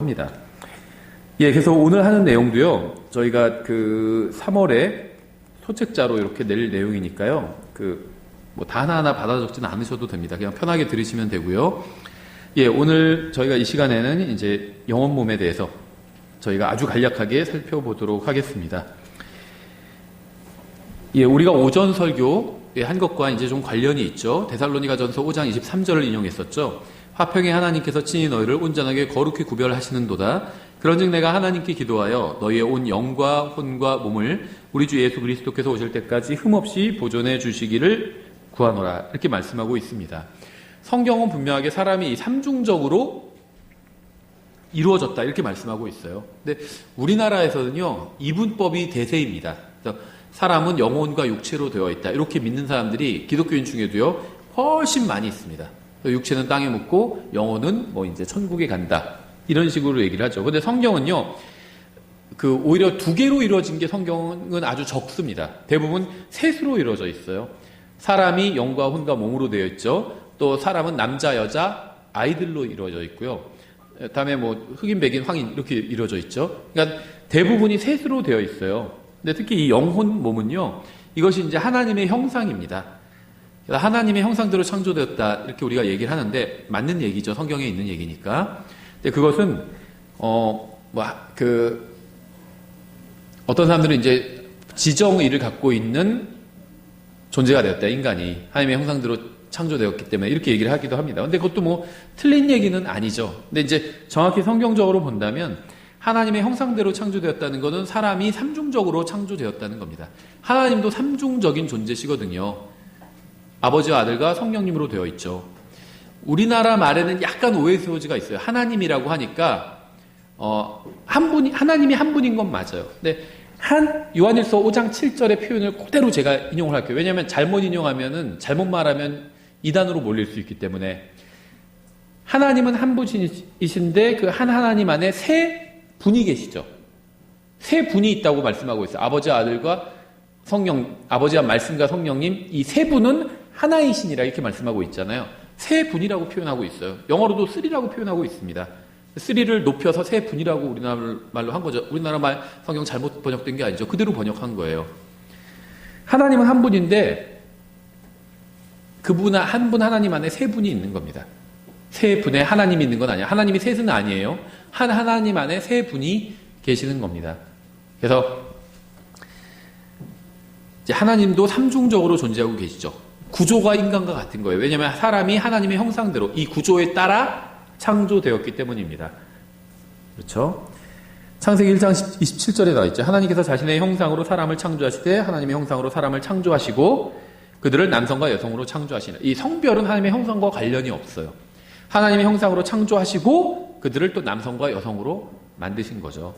합니다. 예, 그래서 오늘 하는 내용도요, 저희가 그 3월에 소책자로 이렇게 낼 내용이니까요, 뭐 다 하나하나 받아 적지는 않으셔도 됩니다. 그냥 편하게 들으시면 되고요. 예, 오늘 저희가 이 시간에는 이제 영혼 몸에 대해서 저희가 아주 간략하게 살펴보도록 하겠습니다. 예, 우리가 오전 설교에 한 것과 이제 좀 관련이 있죠. 데살로니가전서 5장 23절을 인용했었죠. 화평의 하나님께서 친히 너희를 온전하게 거룩히 구별하시는도다. 그런즉 내가 하나님께 기도하여 너희의 온 영과 혼과 몸을 우리 주 예수 그리스도께서 오실 때까지 흠없이 보존해 주시기를 구하노라. 이렇게 말씀하고 있습니다. 성경은 분명하게 사람이 삼중적으로 이루어졌다 이렇게 말씀하고 있어요. 근데 우리나라에서는요, 이분법이 대세입니다. 그래서 사람은 영혼과 육체로 되어 있다 이렇게 믿는 사람들이 기독교인 중에도요 훨씬 많이 있습니다. 육체는 땅에 묻고 영혼은 뭐 이제 천국에 간다 이런 식으로 얘기를 하죠. 근데 성경은요, 오히려 두 개로 이루어진 게 성경은 아주 적습니다. 대부분 셋으로 이루어져 있어요. 사람이 영과 혼과 몸으로 되어 있죠. 또 사람은 남자, 여자, 아이들로 이루어져 있고요. 다음에 뭐 흑인, 백인, 황인 이렇게 이루어져 있죠. 그러니까 대부분이 셋으로 되어 있어요. 근데 특히 이 영혼 몸은요, 이것이 이제 하나님의 형상입니다. 하나님의 형상대로 창조되었다 이렇게 우리가 얘기를 하는데 맞는 얘기죠. 성경에 있는 얘기니까. 근데 그것은 어떤 사람들은 이제 지정의를 갖고 있는 존재가 되었다. 인간이 하나님의 형상대로 창조되었기 때문에 이렇게 얘기를 하기도 합니다. 근데 그것도 뭐 틀린 얘기는 아니죠. 근데 이제 정확히 성경적으로 본다면 하나님의 형상대로 창조되었다는 것은 사람이 삼중적으로 창조되었다는 겁니다. 하나님도 삼중적인 존재시거든요. 아버지와 아들과 성령님으로 되어 있죠. 우리나라 말에는 약간 오해 소지가 있어요. 하나님이라고 하니까 하나님이 한 분인 건 맞아요. 근데 요한일서 5장 7절의 표현을 그대로 제가 인용을 할게요. 왜냐하면 잘못 인용하면은 잘못 말하면 이단으로 몰릴 수 있기 때문에 하나님은 한 분이신데 그 한 하나님 안에 세 분이 계시죠. 세 분이 있다고 말씀하고 있어요. 아버지와 아들과 성령, 아버지와 말씀과 성령님 이 세 분은 하나이신이라 이렇게 말씀하고 있잖아요. 세 분이라고 표현하고 있어요. 영어로도 쓰리라고 표현하고 있습니다. 쓰리를 높여서 세 분이라고 우리나라 말로 한 거죠. 우리나라 말 성경 잘못 번역된 게 아니죠. 그대로 번역한 거예요. 하나님은 한 분인데 그분 한 분 하나님 안에 세 분이 있는 겁니다. 세 분에 하나님이 있는 건 아니에요. 하나님이 셋은 아니에요. 한 하나님 안에 세 분이 계시는 겁니다. 그래서 이제 하나님도 삼중적으로 존재하고 계시죠. 구조가 인간과 같은 거예요. 왜냐하면 사람이 하나님의 형상대로 이 구조에 따라 창조되었기 때문입니다. 그렇죠? 창세기 1장 27절에 나와 있죠. 하나님께서 자신의 형상으로 사람을 창조하시되 하나님의 형상으로 사람을 창조하시고 그들을 남성과 여성으로 창조하시는. 이 성별은 하나님의 형상과 관련이 없어요. 하나님의 형상으로 창조하시고 그들을 또 남성과 여성으로 만드신 거죠.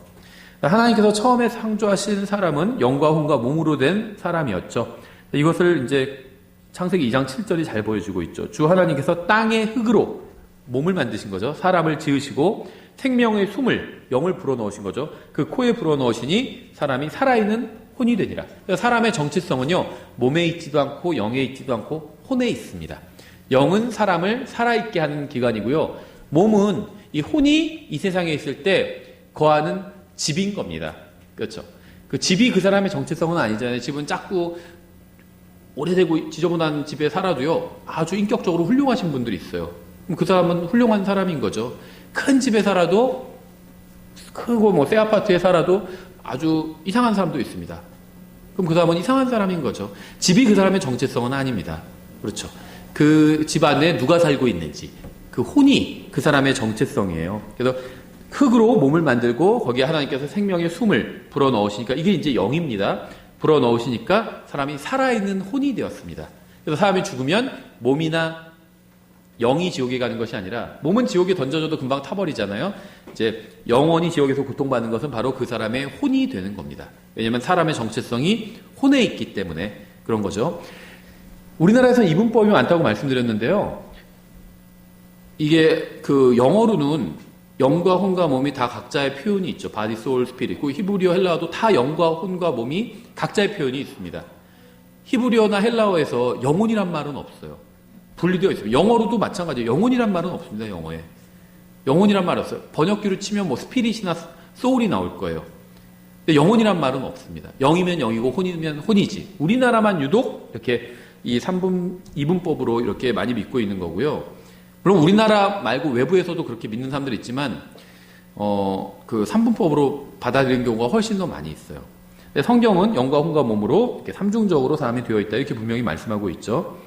하나님께서 처음에 창조하신 사람은 영과 혼과 몸으로 된 사람이었죠. 이것을 이제 창세기 2장 7절이 잘 보여주고 있죠. 주 하나님께서 땅의 흙으로 몸을 만드신 거죠. 사람을 지으시고 생명의 숨을, 영을 불어넣으신 거죠. 그 코에 불어넣으시니 사람이 살아있는 혼이 되니라. 사람의 정체성은요, 몸에 있지도 않고 영에 있지도 않고 혼에 있습니다. 영은 사람을 살아있게 하는 기관이고요. 몸은 이 혼이 이 세상에 있을 때 거하는 집인 겁니다. 그렇죠. 그 집이 그 사람의 정체성은 아니잖아요. 집은 작고 오래되고 지저분한 집에 살아도요, 아주 인격적으로 훌륭하신 분들이 있어요. 그럼 그 사람은 훌륭한 사람인 거죠. 큰 집에 살아도, 크고 뭐 새 아파트에 살아도 아주 이상한 사람도 있습니다. 그럼 그 사람은 이상한 사람인 거죠. 집이 그 사람의 정체성은 아닙니다. 그렇죠. 그 집 안에 누가 살고 있는지, 그 혼이 그 사람의 정체성이에요. 그래서 흙으로 몸을 만들고 거기에 하나님께서 생명의 숨을 불어넣으시니까 이게 이제 영입니다. 불어넣으시니까 사람이 살아있는 혼이 되었습니다. 그래서 사람이 죽으면 몸이나 영이 지옥에 가는 것이 아니라 몸은 지옥에 던져줘도 금방 타버리잖아요. 이제 영원히 지옥에서 고통받는 것은 바로 그 사람의 혼이 되는 겁니다. 왜냐하면 사람의 정체성이 혼에 있기 때문에 그런 거죠. 우리나라에서는 이분법이 많다고 말씀드렸는데요. 이게 영어로는 영과 혼과 몸이 다 각자의 표현이 있죠. 바디, 소울, 스피릿. 그 히브리어, 헬라어도 다 영과 혼과 몸이 각자의 표현이 있습니다. 히브리어나 헬라어에서 영혼이란 말은 없어요. 분리되어 있습니다. 영어로도 마찬가지예요. 영혼이란 말은 없습니다. 영어에. 영혼이란 말 없어요. 번역기로 치면 뭐 스피릿이나 소울이 나올 거예요. 근데 영혼이란 말은 없습니다. 영이면 영이고 혼이면 혼이지. 우리나라만 유독 이렇게 이 2분법으로 이렇게 많이 믿고 있는 거고요. 물론 우리나라 말고 외부에서도 그렇게 믿는 사람들이 있지만 그 3분법으로 받아들이는 경우가 훨씬 더 많이 있어요. 근데 성경은 영과 혼과 몸으로 이렇게 삼중적으로 사람이 되어 있다 이렇게 분명히 말씀하고 있죠.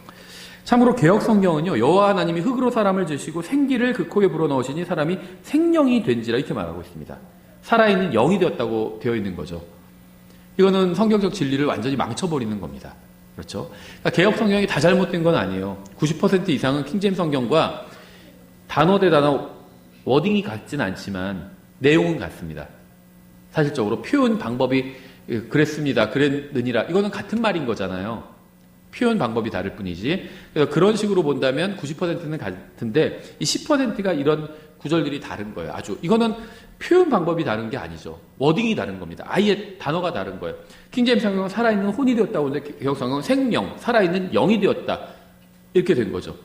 참으로 개역 성경은요, 여호와 하나님이 흙으로 사람을 지으시고 생기를 그 코에 불어넣으시니 사람이 생령이 된지라 이렇게 말하고 있습니다. 살아있는 영이 되었다고 되어 있는 거죠. 이거는 성경적 진리를 완전히 망쳐버리는 겁니다. 그렇죠? 그러니까 개역 성경이 다 잘못된 건 아니에요. 90% 이상은 킹제임 성경과 단어 대 단어 워딩이 같진 않지만 내용은 같습니다. 사실적으로 표현 방법이 그랬습니다, 그랬느니라 이거는 같은 말인 거잖아요. 표현 방법이 다를 뿐이지. 그래서 그런 식으로 본다면 90%는 같은데 이 10%가 이런 구절들이 다른 거예요. 아주 이거는 표현 방법이 다른 게 아니죠. 워딩이 다른 겁니다. 아예 단어가 다른 거예요. 킹제임 성경은 살아있는 혼이 되었다고 하는데 개역 성경은 생령, 살아있는 영이 되었다 이렇게 된 거죠.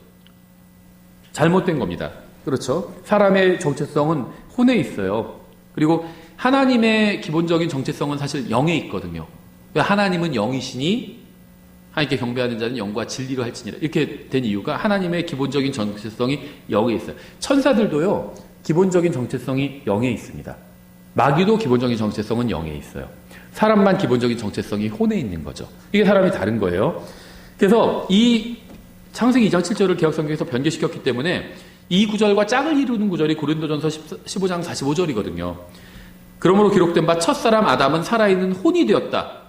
잘못된 겁니다. 그렇죠? 사람의 정체성은 혼에 있어요. 그리고 하나님의 기본적인 정체성은 사실 영에 있거든요. 하나님은 영이시니 하나님께 경배하는 자는 영과 진리로 할지니라 이렇게 된 이유가 하나님의 기본적인 정체성이 영에 있어요. 천사들도요, 기본적인 정체성이 영에 있습니다. 마귀도 기본적인 정체성은 영에 있어요. 사람만 기본적인 정체성이 혼에 있는 거죠. 이게 사람이 다른 거예요. 그래서 이 창세기 2장 7절을 개역성경에서 변개시켰기 때문에 이 구절과 짝을 이루는 구절이 고린도전서 15장 45절이거든요. 그러므로 기록된 바 첫사람 아담은 살아있는 혼이 되었다.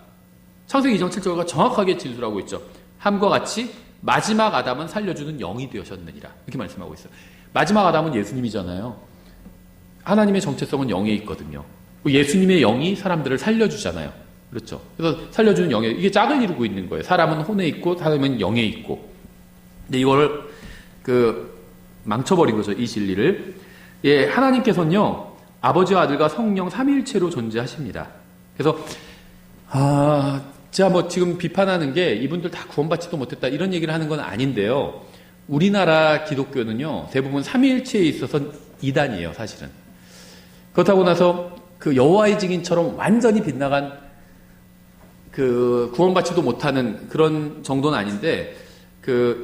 창세기 2장 7절과 정확하게 진술하고 있죠. 함과 같이 마지막 아담은 살려주는 영이 되셨느니라 이렇게 말씀하고 있어요. 마지막 아담은 예수님이잖아요. 하나님의 정체성은 영에 있거든요. 예수님의 영이 사람들을 살려주잖아요. 그렇죠. 그래서 살려주는 영에 이게 짝을 이루고 있는 거예요. 사람은 혼에 있고 사람은 영에 있고. 근데 이걸 망쳐버린 거죠. 이 진리를. 예, 하나님께서는요, 아버지와 아들과 성령 삼위일체로 존재하십니다. 그래서 제가 뭐 지금 비판하는 게 이분들 다 구원받지도 못했다 이런 얘기를 하는 건 아닌데요. 우리나라 기독교는요, 대부분 삼위일체에 있어서 이단이에요, 사실은. 그렇다고 나서 그 여호와의 증인처럼 완전히 빗나간 그 구원받지도 못하는 그런 정도는 아닌데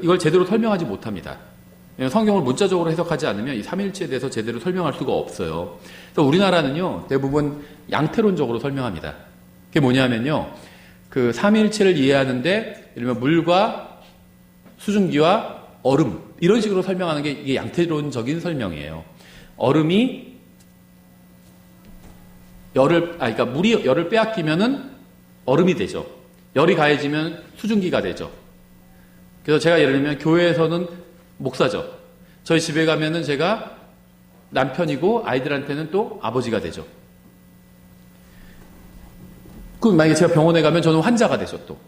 이걸 제대로 설명하지 못합니다. 성경을 문자적으로 해석하지 않으면 이 삼위일체에 대해서 제대로 설명할 수가 없어요. 그래서 우리나라는요, 대부분 양태론적으로 설명합니다. 그게 뭐냐면요, 그 삼위일체를 이해하는데 예를 들면 물과 수증기와 얼음 이런 식으로 설명하는 게 이게 양태론적인 설명이에요. 얼음이 그러니까 물이 열을 빼앗기면은 얼음이 되죠. 열이 가해지면 수증기가 되죠. 그래서 제가 예를 들면 교회에서는 목사죠. 저희 집에 가면은 제가 남편이고 아이들한테는 또 아버지가 되죠. 만약에 제가 병원에 가면 저는 환자가 되죠, 또.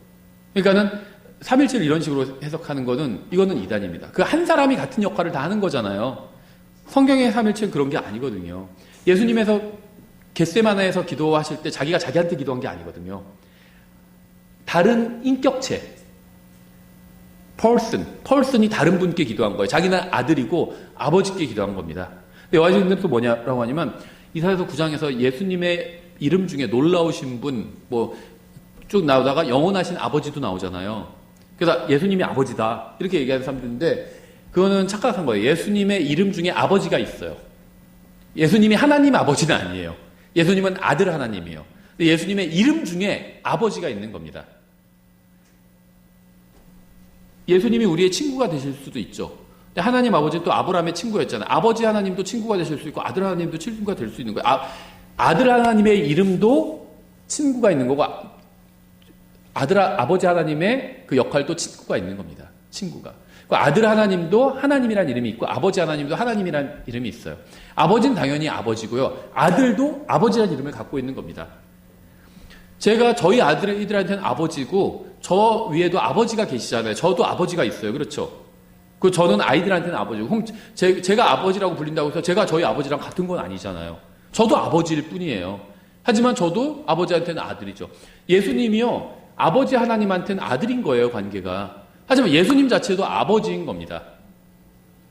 그러니까는 삼일체를 이런 식으로 해석하는 거는, 이거는 이단입니다. 그 한 사람이 같은 역할을 다 하는 거잖아요. 성경의 삼일체는 그런 게 아니거든요. 예수님에서 겟세마네에서 기도하실 때 자기가 자기한테 기도한 게 아니거든요. 다른 인격체, person이 다른 분께 기도한 거예요. 자기는 아들이고 아버지께 기도한 겁니다. 근데 여호와의 또 뭐냐라고 하냐면, 이사야서 9장에서 예수님의 이름 중에 놀라우신 분, 쭉 나오다가 영원하신 아버지도 나오잖아요. 그래서 예수님이 아버지다 이렇게 얘기하는 사람들인데 그거는 착각한 거예요. 예수님의 이름 중에 아버지가 있어요. 예수님이 하나님 아버지는 아니에요. 예수님은 아들 하나님이에요. 근데 예수님의 이름 중에 아버지가 있는 겁니다. 예수님이 우리의 친구가 되실 수도 있죠. 근데 하나님 아버지는 또 아브라함의 친구였잖아요. 아버지 하나님도 친구가 되실 수 있고 아들 하나님도 친구가 될 수 있는 거예요. 아들 하나님의 이름도 친구가 있는 거고 아버지 하나님의 그 역할도 친구가 있는 겁니다. 친구가. 아들 하나님도 하나님이라는 이름이 있고 아버지 하나님도 하나님이라는 이름이 있어요. 아버지는 당연히 아버지고요. 아들도 아버지라는 이름을 갖고 있는 겁니다. 제가 저희 아들들한테는 아버지고 저 위에도 아버지가 계시잖아요. 저도 아버지가 있어요. 그렇죠? 저는 아이들한테는 아버지고 그럼 제가 아버지라고 불린다고 해서 제가 저희 아버지랑 같은 건 아니잖아요. 저도 아버지일 뿐이에요. 하지만 저도 아버지한테는 아들이죠. 예수님이요, 아버지 하나님한테는 아들인 거예요, 관계가. 하지만 예수님 자체도 아버지인 겁니다.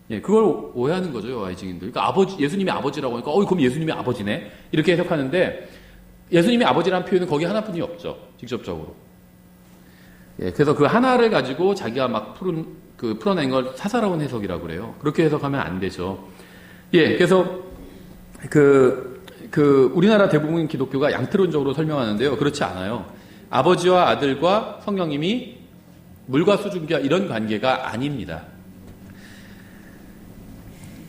예, 그걸 오해하는 거죠, 여호와의 증인들. 그러니까 예수님이 아버지라고 하니까, 그럼 예수님이 아버지네? 이렇게 해석하는데, 예수님이 아버지라는 표현은 거기 하나뿐이 없죠, 직접적으로. 예, 그래서 그 하나를 가지고 자기가 막 풀어낸 걸 사사로운 해석이라고 그래요. 그렇게 해석하면 안 되죠. 예, 그래서 우리나라 대부분 기독교가 양태론적으로 설명하는데요. 그렇지 않아요. 아버지와 아들과 성령님이 물과 수증기와 이런 관계가 아닙니다.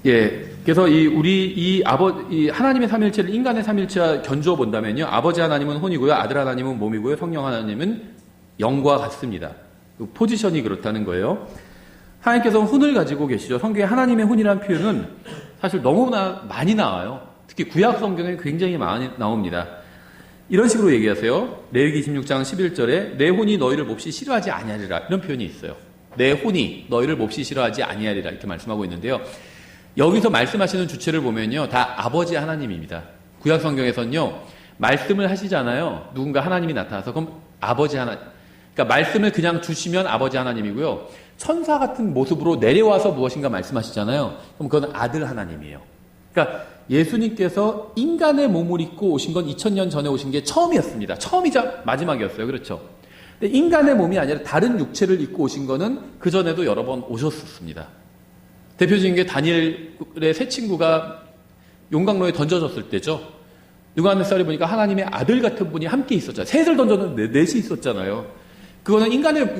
예, 그래서 이 하나님의 삼일체를 인간의 삼일체와 견주어 본다면요. 아버지 하나님은 혼이고요. 아들 하나님은 몸이고요. 성령 하나님은 영과 같습니다. 그 포지션이 그렇다는 거예요. 하나님께서 혼을 가지고 계시죠. 성경에 하나님의 혼이라는 표현은 사실 너무나 많이 나와요. 특히 구약 성경에 굉장히 많이 나옵니다. 이런 식으로 얘기하세요. 레위기 26장 11절에 내 혼이 너희를 몹시 싫어하지 아니하리라 이런 표현이 있어요. 내 혼이 너희를 몹시 싫어하지 아니하리라 이렇게 말씀하고 있는데요. 여기서 말씀하시는 주체를 보면요. 다 아버지 하나님입니다. 구약 성경에서는요. 말씀을 하시잖아요. 누군가 하나님이 나타나서 그럼 아버지 하나님. 그러니까 말씀을 그냥 주시면 아버지 하나님이고요. 천사 같은 모습으로 내려와서 무엇인가 말씀하시잖아요. 그럼 그건 아들 하나님이에요. 그러니까 예수님께서 인간의 몸을 입고 오신 건 2000년 전에 오신 게 처음이었습니다. 처음이자 마지막이었어요. 그렇죠? 근데 인간의 몸이 아니라 다른 육체를 입고 오신 거는 그전에도 여러 번 오셨었습니다. 대표적인 게 다니엘의 세 친구가 용광로에 던져졌을 때죠. 누가복음에 보니까 하나님의 아들 같은 분이 함께 있었잖아요. 셋을 던졌는데 넷이 있었잖아요. 그거는 인간의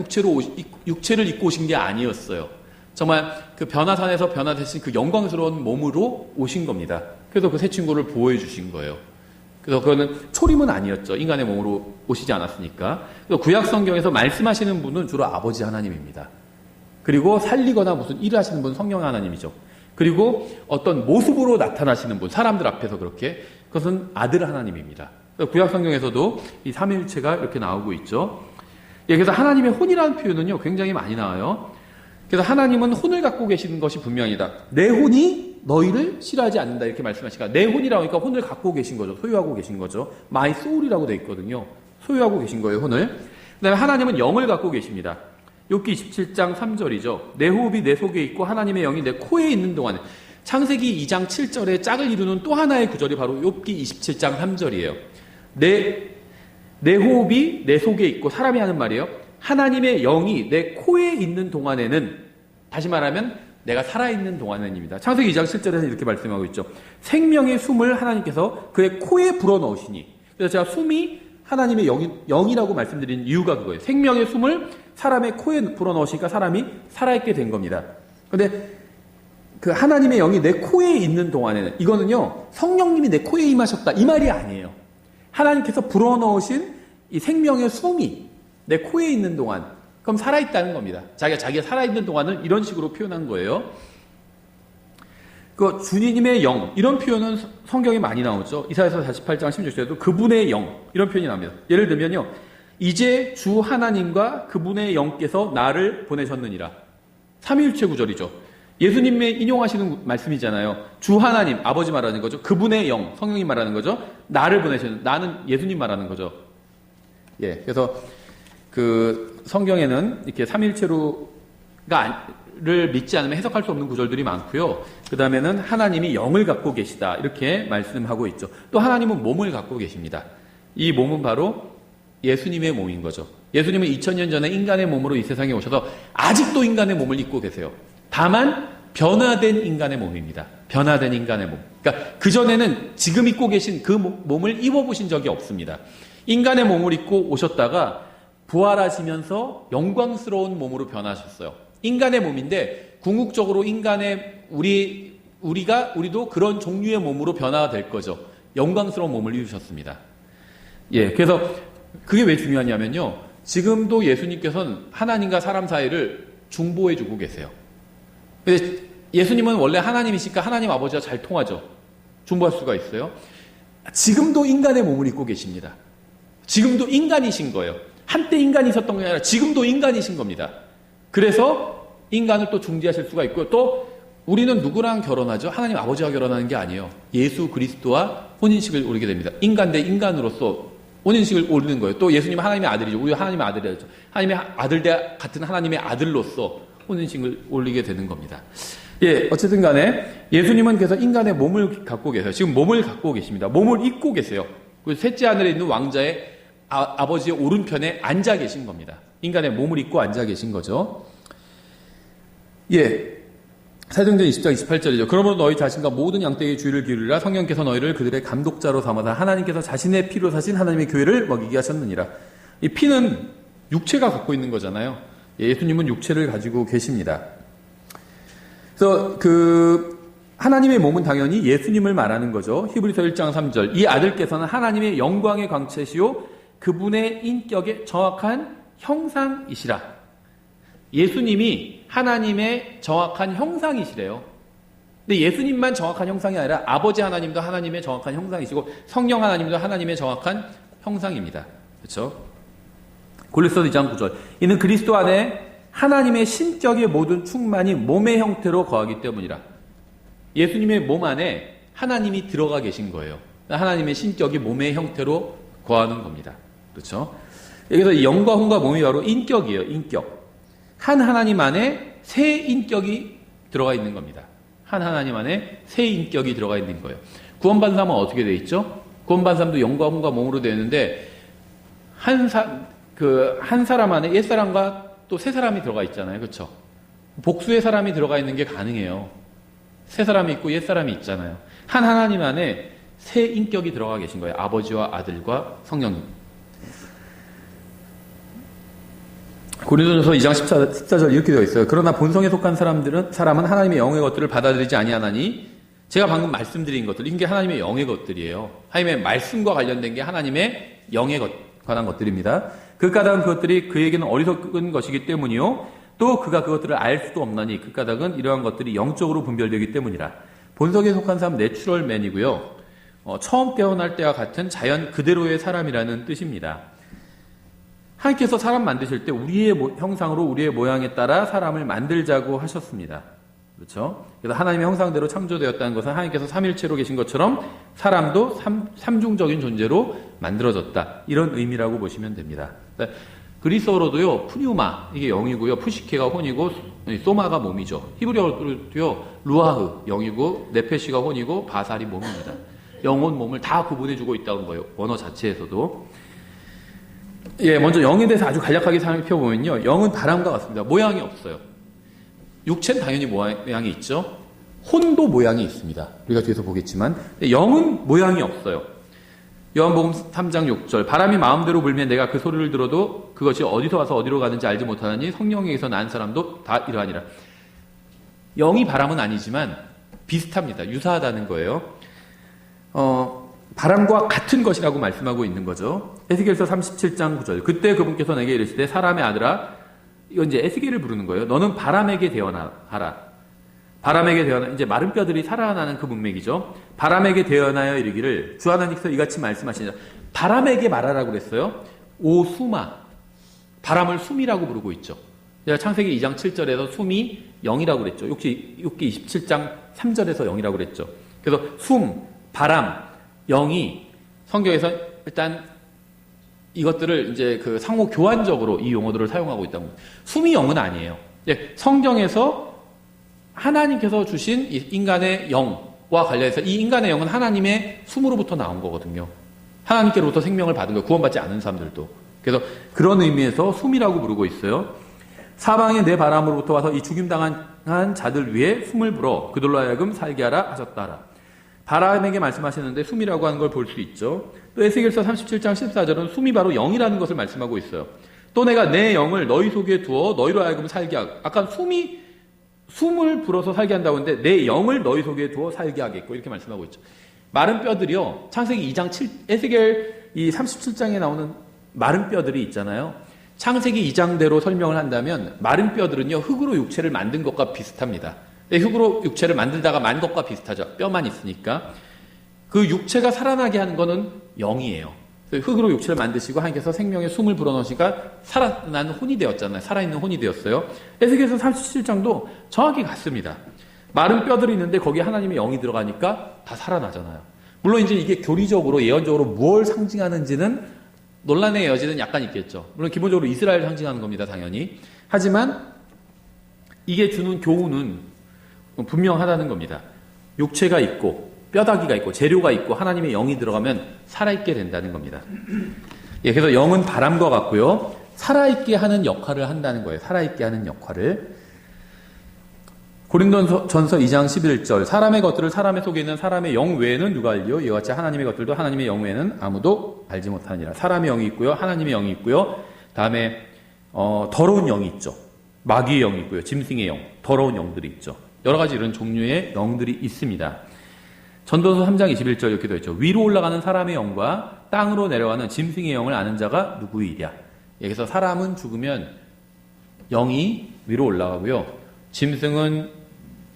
육체를 입고 오신 게 아니었어요. 정말 그 변화산에서 변화되신 그 영광스러운 몸으로 오신 겁니다. 그래서 그 세 친구를 보호해 주신 거예요. 그래서 그거는 초림은 아니었죠. 인간의 몸으로 오시지 않았으니까. 그래서 구약 성경에서 말씀하시는 분은 주로 아버지 하나님입니다. 그리고 살리거나 무슨 일을 하시는 분은 성령 하나님이죠. 그리고 어떤 모습으로 나타나시는 분, 사람들 앞에서 그렇게, 그것은 아들 하나님입니다. 구약 성경에서도 이 삼위일체가 이렇게 나오고 있죠. 예, 그래서 하나님의 혼이라는 표현은요, 굉장히 많이 나와요. 그래서 하나님은 혼을 갖고 계시는 것이 분명이다. 내 혼이 너희를 싫어하지 않는다. 이렇게 말씀하시니까 내 혼이라고 하니까 혼을 갖고 계신 거죠. 소유하고 계신 거죠. My soul이라고 되어 있거든요. 소유하고 계신 거예요, 혼을. 그 다음에 하나님은 영을 갖고 계십니다. 욥기 27장 3절이죠. 내 호흡이 내 속에 있고 하나님의 영이 내 코에 있는 동안에. 창세기 2장 7절에 짝을 이루는 또 하나의 구절이 바로 욥기 27장 3절이에요. 내 호흡이 내 속에 있고, 사람이 하는 말이에요. 하나님의 영이 내 코에 있는 동안에는, 다시 말하면 내가 살아있는 동안에입니다. 창세기 2장 7절에서 이렇게 말씀하고 있죠. 생명의 숨을 하나님께서 그의 코에 불어넣으시니. 그래서 제가 숨이 하나님의 영이라고 말씀드린 이유가 그거예요. 생명의 숨을 사람의 코에 불어넣으시니까 사람이 살아있게 된 겁니다. 그런데 그 하나님의 영이 내 코에 있는 동안에는, 이거는요, 성령님이 내 코에 임하셨다 이 말이 아니에요. 하나님께서 불어넣으신 이 생명의 숨이 내 코에 있는 동안, 그럼 살아있다는 겁니다. 자기가 살아있는 동안을 이런 식으로 표현한 거예요. 그 주님의 영, 이런 표현은 성경에 많이 나오죠. 이사야서 48장 16절에도 그분의 영, 이런 표현이 나옵니다. 예를 들면요, 이제 주 하나님과 그분의 영께서 나를 보내셨느니라. 삼위일체 구절이죠. 예수님의 인용하시는 말씀이잖아요. 주 하나님, 아버지 말하는 거죠. 그분의 영, 성령님 말하는 거죠. 나를 보내셨는, 나는 예수님 말하는 거죠. 예, 그래서 그 성경에는 이렇게 삼위일체를 믿지 않으면 해석할 수 없는 구절들이 많고요. 그 다음에는 하나님이 영을 갖고 계시다, 이렇게 말씀하고 있죠. 또 하나님은 몸을 갖고 계십니다. 이 몸은 바로 예수님의 몸인 거죠. 예수님은 2000년 전에 인간의 몸으로 이 세상에 오셔서 아직도 인간의 몸을 입고 계세요. 다만 변화된 인간의 몸입니다. 변화된 인간의 몸. 그러니까 그전에는 지금 입고 계신 그 몸을 입어보신 적이 없습니다. 인간의 몸을 입고 오셨다가 부활하시면서 영광스러운 몸으로 변하셨어요. 인간의 몸인데 궁극적으로 인간의 우리도 그런 종류의 몸으로 변화가 될 거죠. 영광스러운 몸을 이루셨습니다. 예, 그래서 그게 왜 중요하냐면요, 지금도 예수님께서는 하나님과 사람 사이를 중보해주고 계세요. 근데 예수님은 원래 하나님이시니까 하나님 아버지와 잘 통하죠. 중보할 수가 있어요. 지금도 인간의 몸을 입고 계십니다. 지금도 인간이신 거예요. 한때 인간이셨던 게 아니라 지금도 인간이신 겁니다. 그래서 인간을 또 중지하실 수가 있고, 또 우리는 누구랑 결혼하죠? 하나님 아버지와 결혼하는 게 아니에요. 예수 그리스도와 혼인식을 오르게 됩니다. 인간 대 인간으로서 혼인식을 오르는 거예요. 또 예수님은 하나님의 아들이죠. 우리가 하나님의 아들이죠. 하나님의 아들 대 같은 하나님의 아들로서 혼인식을 올리게 되는 겁니다. 예, 어쨌든 간에 예수님은 그래서 인간의 몸을 갖고 계세요. 지금 몸을 갖고 계십니다. 몸을 입고 계세요. 그 셋째 하늘에 있는 왕자의 아버지의 오른편에 앉아 계신 겁니다. 인간의 몸을 입고 앉아 계신 거죠. 예. 사도행전 20장 28절이죠. 그러므로 너희 자신과 모든 양떼의 주의를 기울이라. 성령께서 너희를 그들의 감독자로 삼아서 하나님께서 자신의 피로 사신 하나님의 교회를 먹이게 하셨느니라. 이 피는 육체가 갖고 있는 거잖아요. 예수님은 육체를 가지고 계십니다. 그래서 하나님의 몸은 당연히 예수님을 말하는 거죠. 히브리서 1장 3절. 이 아들께서는 하나님의 영광의 광채시요 그분의 인격의 정확한 형상이시라. 예수님이 하나님의 정확한 형상이시래요. 근데 예수님만 정확한 형상이 아니라 아버지 하나님도 하나님의 정확한 형상이시고 성령 하나님도 하나님의 정확한 형상입니다. 그렇죠? 골로새서 2장 9절. 이는 그리스도 안에 하나님의 신격의 모든 충만이 몸의 형태로 거하기 때문이라. 예수님의 몸 안에 하나님이 들어가 계신 거예요. 하나님의 신격이 몸의 형태로 거하는 겁니다. 그렇죠? 여기서 영과 혼과 몸이 바로 인격이에요. 인격. 한 하나님 안에 세 인격이 들어가 있는 겁니다. 한 하나님 안에 세 인격이 들어가 있는 거예요. 구원받은 사람은 어떻게 되어 있죠? 구원받은 사람도 영과 혼과 몸으로 되어 있는데 한 사람 안에 옛사람과 또 새 사람이 들어가 있잖아요. 그렇죠? 복수의 사람이 들어가 있는 게 가능해요. 새 사람이 있고 옛 사람이 있잖아요. 한 하나님 안에 세 인격이 들어가 계신 거예요. 아버지와 아들과 성령님. 고린도전서 2장 14절 이렇게 되어 있어요. 그러나 본성에 속한 사람은 하나님의 영의 것들을 받아들이지 아니하나니. 제가 방금 말씀드린 것들, 이게 하나님의 영의 것들이에요. 하나님의 말씀과 관련된 게 하나님의 영에 관한 것들입니다. 그 까닭은 그것들이 그에게는 어리석은 것이기 때문이요. 또 그가 그것들을 알 수도 없나니 그 까닭은 이러한 것들이 영적으로 분별되기 때문이라. 본성에 속한 사람 내추럴맨이고요. 처음 깨어날 때와 같은 자연 그대로의 사람이라는 뜻입니다. 하나님께서 사람 만드실 때 우리의 형상으로 우리의 모양에 따라 사람을 만들자고 하셨습니다. 그렇죠? 그래서 하나님의 형상대로 창조되었다는 것은 하나님께서 삼일체로 계신 것처럼 사람도 삼중적인 존재로 만들어졌다. 이런 의미라고 보시면 됩니다. 그리스어로도요, 푸뉴마, 이게 영이고요, 푸시케가 혼이고, 소마가 몸이죠. 히브리어로도요, 루아흐, 영이고, 네페시가 혼이고, 바살이 몸입니다. 영혼, 몸을 다 구분해주고 있다는 거예요. 원어 자체에서도. 예, 먼저 영에 대해서 아주 간략하게 살펴보면요. 영은 바람과 같습니다. 모양이 없어요. 육체는 당연히 모양이 있죠. 혼도 모양이 있습니다. 우리가 뒤에서 보겠지만 영은 모양이 없어요. 요한복음 3장 6절. 바람이 마음대로 불면 내가 그 소리를 들어도 그것이 어디서 와서 어디로 가는지 알지 못하느니 성령에게서 난 사람도 다 이러하니라. 영이 바람은 아니지만 비슷합니다. 유사하다는 거예요. 바람과 같은 것이라고 말씀하고 있는 거죠. 에스겔서 37장 9절. 그때 그분께서 내게 이르시되 사람의 아들아, 이건 이제 에스겔을 부르는 거예요. 너는 바람에게 대언하라. 바람에게 대언하, 이제 마른 뼈들이 살아나는 그 문맥이죠. 바람에게 대언하여 이르기를 주 하나님께서 이같이 말씀하시니라. 바람에게 말하라고 그랬어요. 오 수마. 바람을 숨이라고 부르고 있죠. 제가 창세기 2장 7절에서 숨이 영이라고 그랬죠. 욥기 27장 3절에서 영이라고 그랬죠. 그래서 숨, 바람, 영이 성경에서 일단 이것들을 이제 그 상호 교환적으로 이 용어들을 사용하고 있다고 합니다. 숨이 영은 아니에요. 성경에서 하나님께서 주신 이 인간의 영과 관련해서 이 인간의 영은 하나님의 숨으로부터 나온 거거든요. 하나님께로부터 생명을 받은 거예요. 구원받지 않은 사람들도. 그래서 그런 의미에서 숨이라고 부르고 있어요. 사방에 내 바람으로부터 와서 이 죽임당한 자들 위에 숨을 불어 그들로 하여금 살게 하라 하셨다라. 바람에게 말씀하시는데 숨이라고 하는 걸 볼 수 있죠. 또 에스겔서 37장 14절은 숨이 바로 영이라는 것을 말씀하고 있어요. 또 내가 내 영을 너희 속에 두어 너희로 하여금 살게 하고, 아까 숨을 불어서 살게 한다고 했는데 내 영을 너희 속에 두어 살게 하겠고 이렇게 말씀하고 있죠. 마른 뼈들이요. 창세기 2장 7, 에스겔 이 37장에 나오는 마른 뼈들이 있잖아요. 창세기 2장대로 설명을 한다면 마른 뼈들은요, 흙으로 육체를 만든 것과 비슷합니다. 흙으로 육체를 만들다가 만 것과 비슷하죠. 뼈만 있으니까. 그 육체가 살아나게 하는 거는 영이에요. 흙으로 육체를 만드시고 하나님께서 생명의 숨을 불어넣으시니까 살아난 혼이 되었잖아요. 살아있는 혼이 되었어요. 에스겔서 37장도 정확히 같습니다. 마른 뼈들이 있는데 거기에 하나님의 영이 들어가니까 다 살아나잖아요. 물론 이제 이게 교리적으로 예언적으로 무엇을 상징하는지는 논란의 여지는 약간 있겠죠. 물론 기본적으로 이스라엘 상징하는 겁니다. 당연히. 하지만 이게 주는 교훈은 분명하다는 겁니다. 육체가 있고 뼈다귀가 있고 재료가 있고 하나님의 영이 들어가면 살아있게 된다는 겁니다. 예, 그래서 영은 바람과 같고요. 살아있게 하는 역할을 한다는 거예요. 살아있게 하는 역할을. 고린도전서 2장 11절 사람의 것들을 사람의 속에 있는 사람의 영 외에는 누가 알리요? 이와 같이 하나님의 것들도 하나님의 영 외에는 아무도 알지 못하느니라. 사람의 영이 있고요. 하나님의 영이 있고요. 다음에 더러운 영이 있죠. 마귀의 영이 있고요. 짐승의 영, 더러운 영들이 있죠. 여러 가지 이런 종류의 영들이 있습니다. 전도서 3장 21절 이렇게 되어 있죠. 위로 올라가는 사람의 영과 땅으로 내려가는 짐승의 영을 아는 자가 누구이랴. 여기서 사람은 죽으면 영이 위로 올라가고요. 짐승은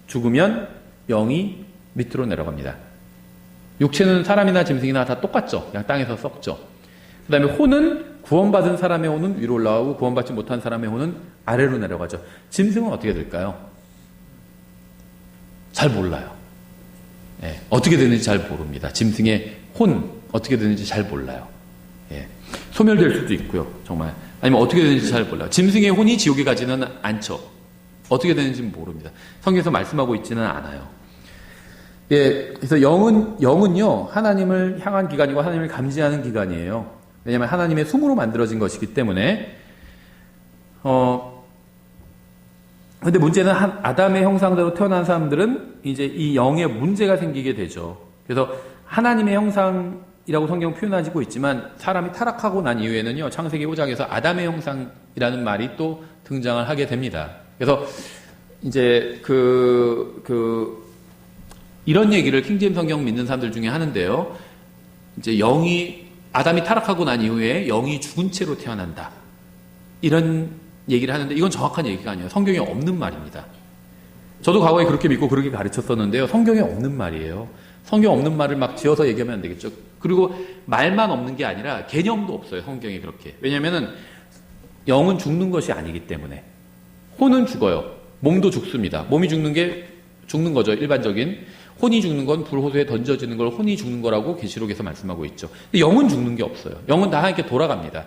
죽으면 영이 밑으로 내려갑니다. 육체는 사람이나 짐승이나 다 똑같죠. 그냥 땅에서 썩죠. 그 다음에 혼은 구원받은 사람의 혼은 위로 올라가고 구원받지 못한 사람의 혼은 아래로 내려가죠. 짐승은 어떻게 될까요? 잘 몰라요. 예, 어떻게 되는지 잘 모릅니다. 짐승의 혼 어떻게 되는지 잘 몰라요. 예, 소멸될 수도 있고요. 정말. 아니면 어떻게 되는지 잘 몰라요. 짐승의 혼이 지옥에 가지는 않죠. 어떻게 되는지는 모릅니다. 성경에서 말씀하고 있지는 않아요. 예, 그래서 영은요, 하나님을 향한 기관이고 하나님을 감지하는 기관이에요. 왜냐하면 하나님의 숨으로 만들어진 것이기 때문에, 근데 문제는 아담의 형상대로 태어난 사람들은 이제 이 영에 문제가 생기게 되죠. 그래서 하나님의 형상이라고 성경 표현하고 있지만 사람이 타락하고 난 이후에는요, 창세기 5장에서 아담의 형상이라는 말이 또 등장을 하게 됩니다. 그래서 이제 이런 얘기를 킹제임스 성경 믿는 사람들 중에 하는데요. 이제 아담이 타락하고 난 이후에 영이 죽은 채로 태어난다. 이런 얘기를 하는데 이건 정확한 얘기가 아니에요. 성경에 없는 말입니다. 저도 과거에 그렇게 믿고 그렇게 가르쳤었는데요. 성경에 없는 말이에요. 성경 없는 말을 막 지어서 얘기하면 안 되겠죠. 그리고 말만 없는 게 아니라 개념도 없어요. 성경에 그렇게. 왜냐면은 영은 죽는 것이 아니기 때문에. 혼은 죽어요. 몸도 죽습니다. 몸이 죽는 거죠. 일반적인. 혼이 죽는 건 불호수에 던져지는 걸 혼이 죽는 거라고 계시록에서 말씀하고 있죠. 근데 영은 죽는 게 없어요. 영은 다 하나님께 돌아갑니다.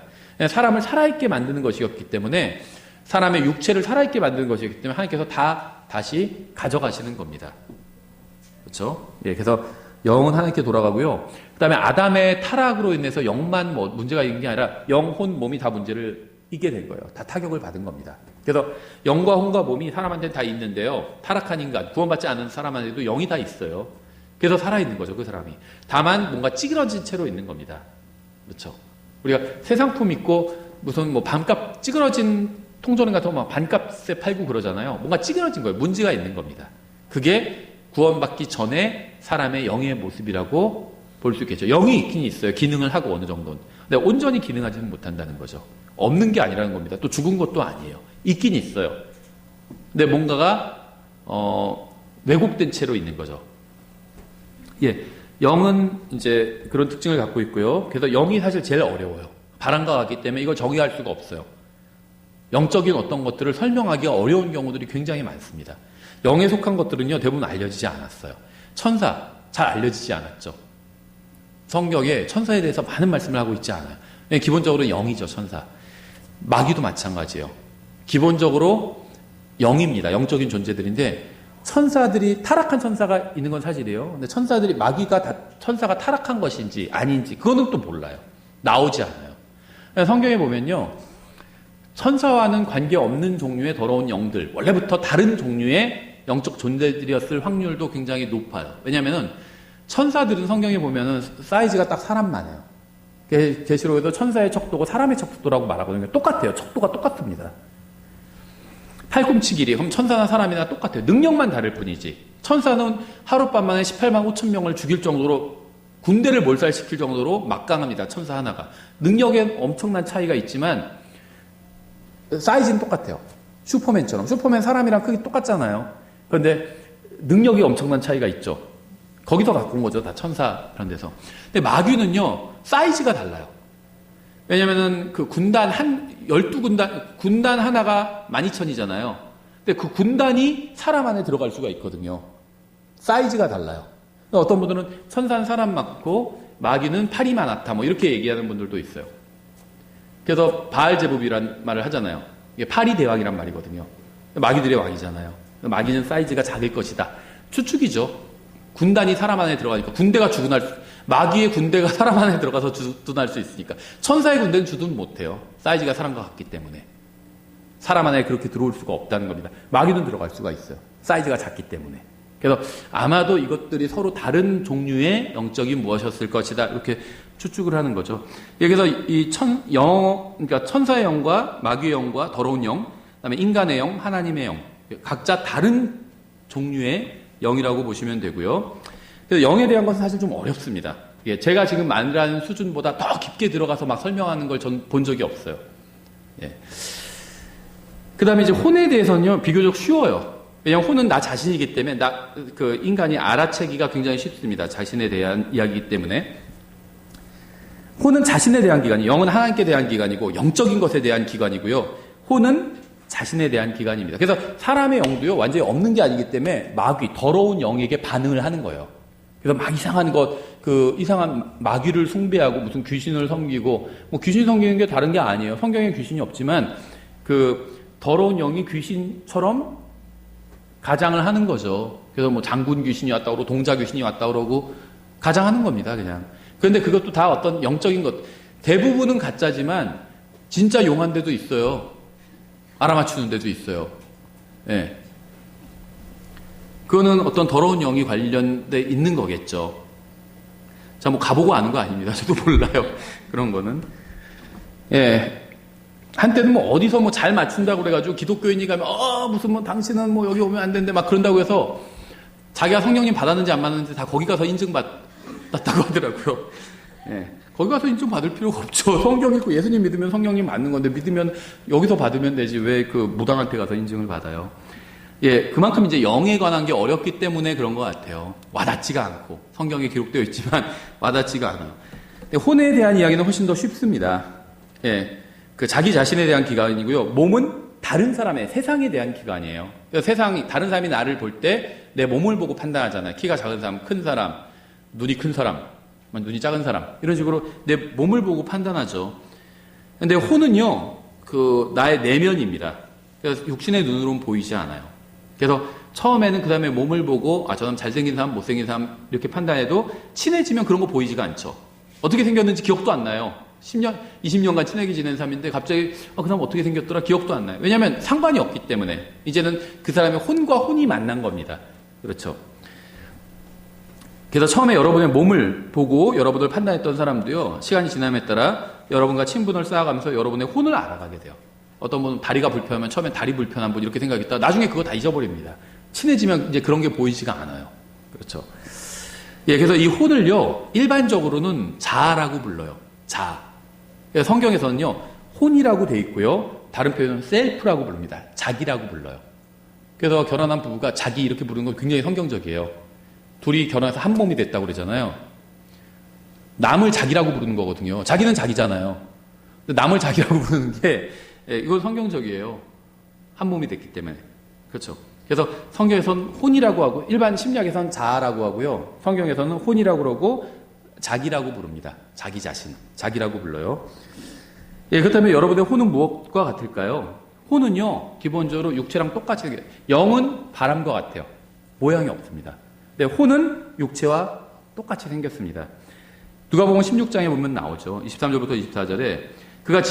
사람을 살아있게 만드는 것이었기 때문에 사람의 육체를 살아있게 만드는 것이기 때문에 하나님께서 다시 가져가시는 겁니다. 그렇죠? 예, 그래서 영은 하나님께 돌아가고요. 그 다음에 아담의 타락으로 인해서 영만 문제가 있는 게 아니라 영, 혼, 몸이 다 문제를 있게 된 거예요. 다 타격을 받은 겁니다. 그래서 영과 혼과 몸이 사람한테는 다 있는데요. 타락한 인간, 구원받지 않은 사람한테도 영이 다 있어요. 그래서 살아있는 거죠, 그 사람이. 다만 뭔가 찌그러진 채로 있는 겁니다. 그렇죠? 우리가 새 상품 있고 무슨 반값 찌그러진 통조림 같은 거 막 반값에 팔고 그러잖아요. 뭔가 찌그러진 거예요. 문제가 있는 겁니다. 그게 구원받기 전에 사람의 영의 모습이라고 볼 수 있겠죠. 영이 있긴 있어요. 기능을 하고 어느 정도는. 근데 온전히 기능하지는 못한다는 거죠. 없는 게 아니라는 겁니다. 또 죽은 것도 아니에요. 있긴 있어요. 근데 뭔가가 왜곡된 채로 있는 거죠. 예, 영은 이제 그런 특징을 갖고 있고요. 그래서 영이 사실 제일 어려워요. 바람과 같기 때문에 이걸 정의할 수가 없어요. 영적인 어떤 것들을 설명하기가 어려운 경우들이 굉장히 많습니다. 영에 속한 것들은요, 대부분 알려지지 않았어요. 천사, 잘 알려지지 않았죠. 성경에 천사에 대해서 많은 말씀을 하고 있지 않아요. 기본적으로 영이죠, 천사. 마귀도 마찬가지예요. 기본적으로 영입니다. 영적인 존재들인데 천사들이 타락한 천사가 있는 건 사실이에요. 근데 천사가 타락한 것인지 아닌지 그거는 또 몰라요. 나오지 않아요. 성경에 보면요, 천사와는 관계없는 종류의 더러운 영들, 원래부터 다른 종류의 영적 존재들이었을 확률도 굉장히 높아요. 왜냐하면 천사들은 성경에 보면은 사이즈가 딱 사람만 해요. 계시록에도 천사의 척도고 사람의 척도라고 말하거든요. 똑같아요. 척도가 똑같습니다. 팔꿈치 길이, 그럼 천사나 사람이나 똑같아요. 능력만 다를 뿐이지. 천사는 하룻밤만에 18만 5천 명을 죽일 정도로, 군대를 몰살시킬 정도로 막강합니다. 천사 하나가. 능력엔 엄청난 차이가 있지만 사이즈는 똑같아요. 슈퍼맨처럼. 슈퍼맨 사람이랑 크기 똑같잖아요. 그런데 능력이 엄청난 차이가 있죠. 거기서 갖고 온 거죠. 다 천사 그런 데서. 근데 마귀는요, 사이즈가 달라요. 왜냐면은 그 군단 12군단 하나가 12,000이잖아요. 근데 그 군단이 사람 안에 들어갈 수가 있거든요. 사이즈가 달라요. 어떤 분들은 천사는 사람 많고 마귀는 팔이 많았다. 이렇게 얘기하는 분들도 있어요. 그래서 바알제부비란 말을 하잖아요. 이게 팔이 대왕이란 말이거든요. 마귀들의 왕이잖아요. 마귀는 사이즈가 작을 것이다. 추측이죠. 군단이 사람 안에 들어가니까 군대가 마귀의 군대가 사람 안에 들어가서 주둔할 수 있으니까. 천사의 군대는 주둔 못해요. 사이즈가 사람과 같기 때문에. 사람 안에 그렇게 들어올 수가 없다는 겁니다. 마귀는 들어갈 수가 있어요. 사이즈가 작기 때문에. 그래서 아마도 이것들이 서로 다른 종류의 영적인 무엇이었을 것이다. 이렇게 추측을 하는 거죠. 그래서 이 그러니까 천사의 영과 마귀의 영과 더러운 영, 그다음에 인간의 영, 하나님의 영, 각자 다른 종류의 영이라고 보시면 되고요. 그래서 영에 대한 것은 사실 좀 어렵습니다. 제가 지금 말하는 수준보다 더 깊게 들어가서 막 설명하는 걸 전 본 적이 없어요. 그 다음에 이제 혼에 대해서는요, 비교적 쉬워요. 왜냐하면 혼은 나 자신이기 때문에, 인간이 알아채기가 굉장히 쉽습니다. 자신에 대한 이야기이기 때문에. 혼은 자신에 대한 기관이에요. 영은 하나님께 대한 기관이고, 영적인 것에 대한 기관이고요. 혼은 자신에 대한 기관입니다. 그래서 사람의 영도요, 완전히 없는 게 아니기 때문에, 마귀, 더러운 영에게 반응을 하는 거예요. 그래서 막 이상한 마귀를 숭배하고, 무슨 귀신을 섬기고, 귀신 섬기는 게 다른 게 아니에요. 성경에 귀신이 없지만, 더러운 영이 귀신처럼 가장을 하는 거죠. 그래서 장군 귀신이 왔다 그러고 동자 귀신이 왔다 그러고 가장하는 겁니다, 그냥. 그런데 그것도 다 어떤 영적인 것. 대부분은 가짜지만 진짜 용한 데도 있어요. 알아맞추는 데도 있어요. 예. 그거는 어떤 더러운 영이 관련돼 있는 거겠죠. 자, 가보고 아는 거 아닙니다. 저도 몰라요. 그런 거는. 예. 한때는 어디서 잘 맞춘다고 그래가지고 기독교인이 가면, 무슨 당신은 여기 오면 안 되는데 막 그런다고 해서 자기가 성령님 받았는지 안 받았는지 다 거기 가서 인증받았다고 하더라고요. 예. 거기 가서 인증받을 필요가 없죠. 성경 읽고 예수님 믿으면 성령님 맞는 건데 믿으면 여기서 받으면 되지 왜 무당한테 가서 인증을 받아요. 예. 그만큼 이제 영에 관한 게 어렵기 때문에 그런 것 같아요. 와닿지가 않고. 성경에 기록되어 있지만 와닿지가 않아요. 혼에 대한 이야기는 훨씬 더 쉽습니다. 예. 자기 자신에 대한 기관이고요. 몸은 다른 사람의, 세상에 대한 기관이에요. 그러니까 다른 사람이 나를 볼 때 내 몸을 보고 판단하잖아요. 키가 작은 사람, 큰 사람, 눈이 큰 사람, 눈이 작은 사람. 이런 식으로 내 몸을 보고 판단하죠. 근데 혼은요, 나의 내면입니다. 그래서 육신의 눈으로는 보이지 않아요. 그래서 처음에는 그 다음에 몸을 보고, 저 사람 잘생긴 사람, 못생긴 사람, 이렇게 판단해도 친해지면 그런 거 보이지가 않죠. 어떻게 생겼는지 기억도 안 나요. 10년, 20년간 친하게 지낸 사람인데 갑자기 그 사람 어떻게 생겼더라 기억도 안 나요. 왜냐하면 상관이 없기 때문에. 이제는 그 사람의 혼과 혼이 만난 겁니다. 그렇죠. 그래서 처음에 여러분의 몸을 보고 여러분을 판단했던 사람도요, 시간이 지남에 따라 여러분과 친분을 쌓아가면서 여러분의 혼을 알아가게 돼요. 어떤 분은 다리가 불편하면 처음에 다리 불편한 분 이렇게 생각했다가 나중에 그거 다 잊어버립니다. 친해지면 이제 그런 게 보이지가 않아요. 그렇죠. 예, 그래서 이 혼을요, 일반적으로는 자아라고 불러요. 자아. 성경에서는요, 혼이라고 돼 있고요, 다른 표현은 셀프라고 부릅니다. 자기라고 불러요. 그래서 결혼한 부부가 자기 이렇게 부르는 건 굉장히 성경적이에요. 둘이 결혼해서 한 몸이 됐다고 그러잖아요. 남을 자기라고 부르는 거거든요. 자기는 자기잖아요. 근데 남을 자기라고 부르는 게, 이건 성경적이에요. 한 몸이 됐기 때문에. 그렇죠. 그래서 성경에서는 혼이라고 하고, 일반 심리학에서는 자아라고 하고요, 성경에서는 혼이라고 그러고, 자기라고 부릅니다. 자기 자신. 자기라고 불러요. 예, 그렇다면 여러분의 혼은 무엇과 같을까요? 혼은요, 기본적으로 육체랑 똑같이 생겨요. 영은 바람과 같아요. 모양이 없습니다. 근데 혼은 육체와 똑같이 생겼습니다. 누가복음 16장에 보면 나오죠. 23절부터 24절에 그가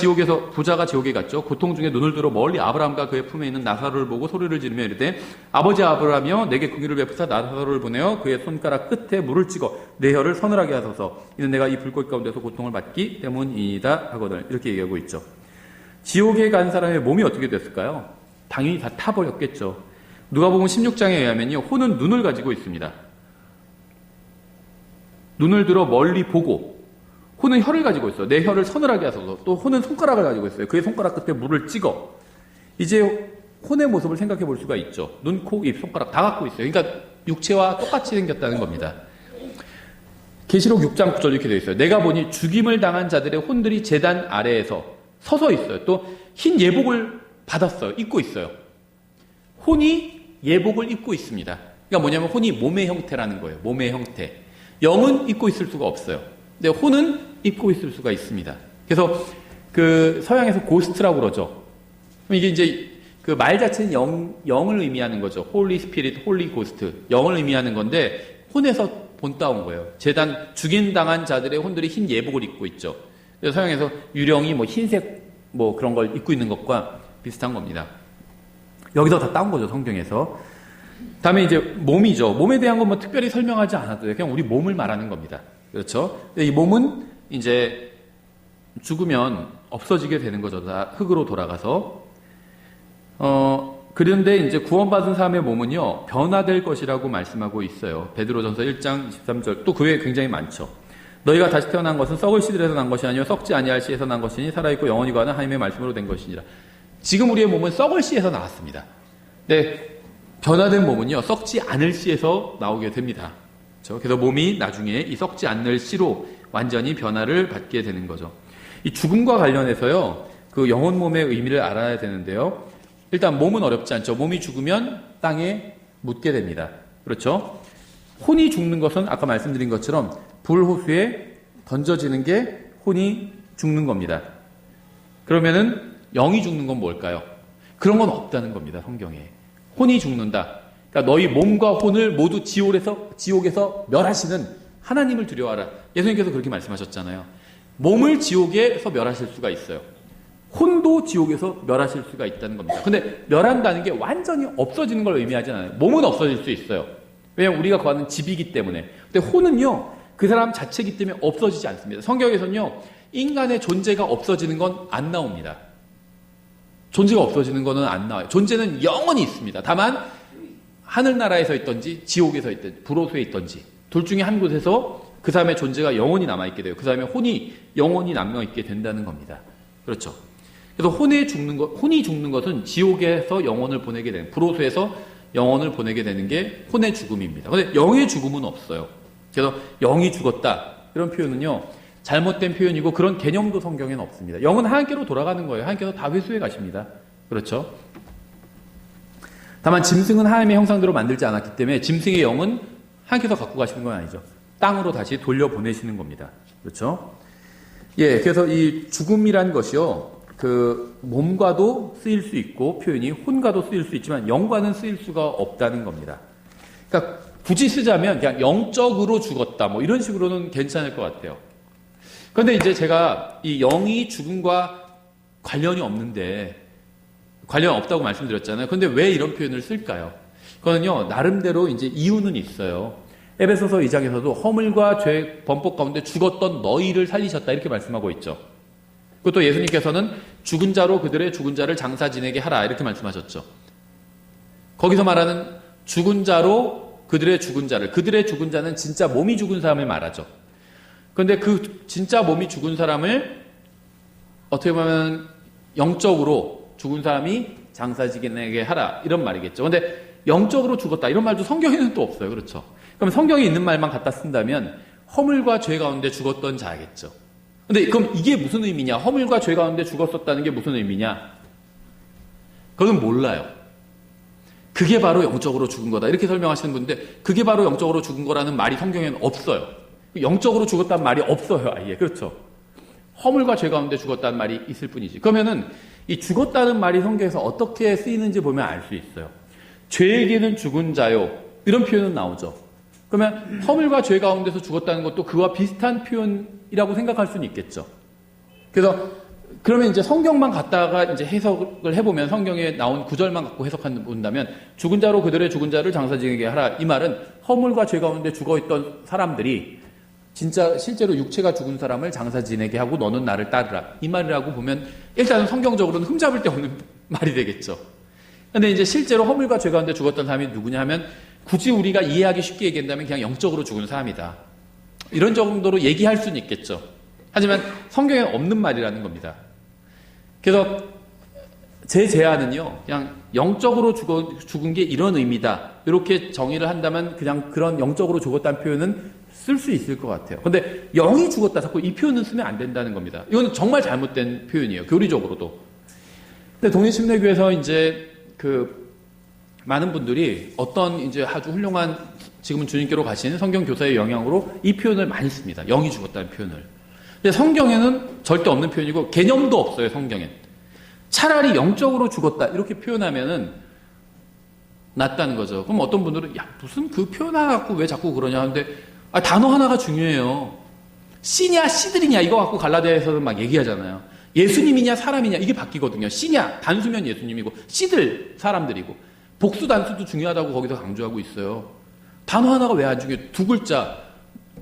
부자가 지옥에 갔죠. 고통 중에 눈을 들어 멀리 아브라함과 그의 품에 있는 나사로를 보고 소리를 지르며 이르되 아버지 아브라함이여 내게 긍휼을 베푸사 나사로를 보내어 그의 손가락 끝에 물을 찍어 내 혀를 서늘하게 하소서. 이는 내가 이 불꽃 가운데서 고통을 받기 때문이다 하거든. 이렇게 얘기하고 있죠. 지옥에 간 사람의 몸이 어떻게 됐을까요? 당연히 다 타버렸겠죠. 누가복음 16장에 의하면요, 혼은 눈을 가지고 있습니다. 눈을 들어 멀리 보고, 혼은 혀를 가지고 있어요. 내 혀를 서늘하게 하소서. 또 혼은 손가락을 가지고 있어요. 그의 손가락 끝에 물을 찍어. 이제 혼의 모습을 생각해 볼 수가 있죠. 눈, 코, 입, 손가락 다 갖고 있어요. 그러니까 육체와 똑같이 생겼다는 겁니다. 계시록 6장 9절 이렇게 되어 있어요. 내가 보니 죽임을 당한 자들의 혼들이 제단 아래에서 서서 있어요. 또 흰 예복을 받았어요. 입고 있어요. 혼이 예복을 입고 있습니다. 그러니까 뭐냐면 혼이 몸의 형태라는 거예요. 몸의 형태. 영은 입고 있을 수가 없어요. 근데 혼은 입고 있을 수가 있습니다. 그래서 서양에서 고스트라고 그러죠. 이게 이제 그 말 자체는 영을 의미하는 거죠. 홀리 스피릿, 홀리 고스트. 영을 의미하는 건데 혼에서 본따온 거예요. 재단 죽임당한 자들의 혼들이 흰 예복을 입고 있죠. 그래서 서양에서 유령이 뭐 흰색 뭐 그런 걸 입고 있는 것과 비슷한 겁니다. 여기서 다 따온 거죠, 성경에서. 다음에 이제 몸이죠. 몸에 대한 건 뭐 특별히 설명하지 않아도 돼요. 그냥 우리 몸을 말하는 겁니다. 그렇죠? 이 몸은 이제 죽으면 없어지게 되는 거죠. 다 흙으로 돌아가서. 그런데 이제 구원받은 사람의 몸은요, 변화될 것이라고 말씀하고 있어요. 베드로전서 1장 23절. 또 그 외에 굉장히 많죠. 너희가 다시 태어난 것은 썩을 씨들에서 난 것이 아니요 썩지 아니할 씨에서 난 것이니 살아있고 영원히 가는 하나님의 말씀으로 된 것이니라. 지금 우리의 몸은 썩을 씨에서 나왔습니다. 근데 변화된 몸은요, 썩지 않을 씨에서 나오게 됩니다. 그렇죠? 그래서 몸이 나중에 이 썩지 않을 씨로 완전히 변화를 받게 되는 거죠. 이 죽음과 관련해서요, 그 영혼 몸의 의미를 알아야 되는데요. 일단 몸은 어렵지 않죠. 몸이 죽으면 땅에 묻게 됩니다. 그렇죠? 혼이 죽는 것은 아까 말씀드린 것처럼 불호수에 던져지는 게 혼이 죽는 겁니다. 그러면은 영이 죽는 건 뭘까요? 그런 건 없다는 겁니다, 성경에. 혼이 죽는다. 그러니까 너희 몸과 혼을 모두 지옥에서 멸하시는 하나님을 두려워하라. 예수님께서 그렇게 말씀하셨잖아요. 몸을 지옥에서 멸하실 수가 있어요. 혼도 지옥에서 멸하실 수가 있다는 겁니다. 근데 멸한다는 게 완전히 없어지는 걸 의미하지 않아요. 몸은 없어질 수 있어요. 왜냐하면 우리가 거하는 집이기 때문에. 근데 혼은요, 그 사람 자체이기 때문에 없어지지 않습니다. 성경에서는요, 인간의 존재가 없어지는 건 안 나옵니다. 존재가 없어지는 거는 안 나와요. 존재는 영원히 있습니다. 다만 하늘나라에서 있든지 지옥에서 있든지 불호수에 있든지 둘 중에 한 곳에서 그 사람의 존재가 영원히 남아있게 돼요. 그 사람의 혼이 영원히 남아있게 된다는 겁니다. 그렇죠. 그래서 혼이 죽는 것은 지옥에서 영혼을 보내게 되는, 불호수에서 영혼을 보내게 되는 게 혼의 죽음입니다. 그런데 영의 죽음은 없어요. 그래서 영이 죽었다, 이런 표현은요, 잘못된 표현이고 그런 개념도 성경에는 없습니다. 영은 하나님께로 돌아가는 거예요. 하나님께서 다 회수해 가십니다. 그렇죠? 다만 짐승은 하나님의 형상대로 만들지 않았기 때문에 짐승의 영은 하나님께서 갖고 가시는 건 아니죠. 땅으로 다시 돌려보내시는 겁니다. 그렇죠? 예, 그래서 이 죽음이란 것이요, 그 몸과도 쓰일 수 있고 표현이 혼과도 쓰일 수 있지만 영과는 쓰일 수가 없다는 겁니다. 그러니까 굳이 쓰자면 그냥 영적으로 죽었다, 뭐 이런 식으로는 괜찮을 것 같아요. 그런데 이제 제가 이 영이 죽음과 관련이 없는데, 관련 없다고 말씀드렸잖아요. 그런데 왜 이런 표현을 쓸까요? 그거는요, 나름대로 이제 이유는 있어요. 에베소서 2장에서도 허물과 죄 범법 가운데 죽었던 너희를 살리셨다, 이렇게 말씀하고 있죠. 그것도 예수님께서는 죽은 자로 그들의 죽은 자를 장사 지내게 하라, 이렇게 말씀하셨죠. 거기서 말하는 죽은 자로 그들의 죽은 자는 진짜 몸이 죽은 사람을 말하죠. 그런데 그 진짜 몸이 죽은 사람을 어떻게 보면 영적으로 죽은 사람이 장사 지내게 하라, 이런 말이겠죠. 그런데 영적으로 죽었다, 이런 말도 성경에는 또 없어요. 그렇죠? 그럼 성경에 있는 말만 갖다 쓴다면 허물과 죄 가운데 죽었던 자겠죠. 근데 그럼 이게 무슨 의미냐? 허물과 죄 가운데 죽었었다는 게 무슨 의미냐? 그건 몰라요. 그게 바로 영적으로 죽은 거다, 이렇게 설명하시는 분인데, 그게 바로 영적으로 죽은 거라는 말이 성경에는 없어요. 영적으로 죽었다는 말이 없어요, 아예. 그렇죠? 허물과 죄 가운데 죽었다는 말이 있을 뿐이지. 그러면은 이 죽었다는 말이 성경에서 어떻게 쓰이는지 보면 알 수 있어요. 죄에게는 죽은 자요, 이런 표현은 나오죠. 그러면 허물과 죄 가운데서 죽었다는 것도 그와 비슷한 표현이라고 생각할 수는 있겠죠. 그래서 그러면 이제 성경만 갖다가 이제 해석을 해보면, 성경에 나온 구절만 갖고 해석한다면, 죽은 자로 그들의 죽은 자를 장사 지내게 하라, 이 말은 허물과 죄 가운데 죽어있던 사람들이 진짜 실제로 육체가 죽은 사람을 장사 지내게 하고 너는 나를 따르라, 이 말이라고 보면 일단은 성경적으로는 흠잡을 데 없는 말이 되겠죠. 근데 이제 실제로 허물과 죄 가운데 죽었던 사람이 누구냐 하면, 굳이 우리가 이해하기 쉽게 얘기한다면 그냥 영적으로 죽은 사람이다, 이런 정도로 얘기할 수는 있겠죠. 하지만 성경에 없는 말이라는 겁니다. 그래서 제 제안은요, 그냥 영적으로 죽은 게 이런 의미다, 이렇게 정의를 한다면 그냥 그런 영적으로 죽었다는 표현은 쓸 수 있을 것 같아요. 근데 영이 죽었다, 자꾸 이 표현은 쓰면 안 된다는 겁니다. 이건 정말 잘못된 표현이에요, 교리적으로도. 근데 독립심리교에서 이제 많은 분들이 어떤 이제 아주 훌륭한, 지금은 주님께로 가신 성경 교사의 영향으로 이 표현을 많이 씁니다. 영이 죽었다는 표현을. 근데 성경에는 절대 없는 표현이고 개념도 없어요, 성경엔. 차라리 영적으로 죽었다 이렇게 표현하면은 낫다는 거죠. 그럼 어떤 분들은 야 무슨 그 표현 하나 갖고 왜 자꾸 그러냐 하는데 단어 하나가 중요해요. 씨냐 씨들이냐 이거 갖고 갈라디아에서는 막 얘기하잖아요. 예수님이냐 사람이냐 이게 바뀌거든요. 씨냐 단수면 예수님이고 씨들 사람들이고 복수 단수도 중요하다고 거기서 강조하고 있어요. 단어 하나가 왜 안 중요해? 두 글자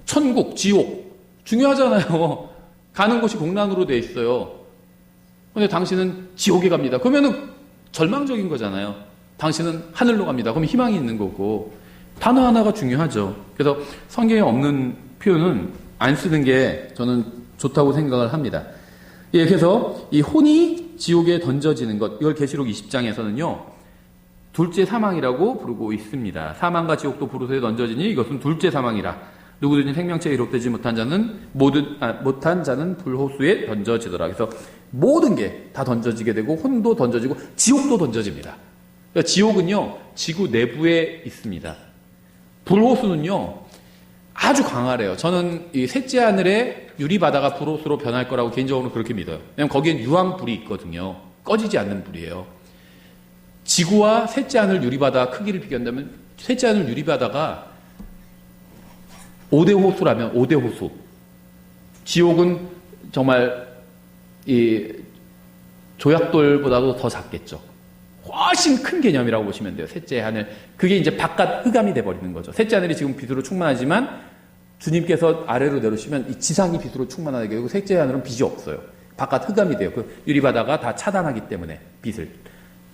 천국 지옥 중요하잖아요. 가는 곳이 공란으로 돼 있어요. 근데 당신은 지옥에 갑니다. 그러면은 절망적인 거잖아요. 당신은 하늘로 갑니다. 그럼 희망이 있는 거고 단어 하나가 중요하죠. 그래서 성경에 없는 표현은 안 쓰는 게 저는 좋다고 생각을 합니다. 예, 그래서 이 혼이 지옥에 던져지는 것 이걸 계시록 20장에서는요. 둘째 사망이라고 부르고 있습니다. 사망과 지옥도 부르소에 던져지니 이것은 둘째 사망이라. 누구든지 생명체에 기록되지 못한 자는 불호수에 던져지더라. 그래서 모든 게 다 던져지게 되고 혼도 던져지고 지옥도 던져집니다. 그러니까 지옥은요 지구 내부에 있습니다. 불호수는요 아주 강하래요. 저는 이 셋째 하늘에 유리바다가 불호수로 변할 거라고 개인적으로 그렇게 믿어요. 왜냐하면 거기엔 유황불이 있거든요. 꺼지지 않는 불이에요. 지구와 셋째 하늘 유리바다 크기를 비교한다면 셋째 하늘 유리바다가 5대 호수라면 5대 호수. 지옥은 정말 이 조약돌보다도 더 작겠죠. 훨씬 큰 개념이라고 보시면 돼요. 셋째 하늘. 그게 이제 바깥 흑암이 돼버리는 거죠. 셋째 하늘이 지금 빛으로 충만하지만 주님께서 아래로 내려오시면 이 지상이 빛으로 충만하게 되고 셋째 하늘은 빛이 없어요. 바깥 흑암이 돼요. 그 유리바다가 다 차단하기 때문에 빛을.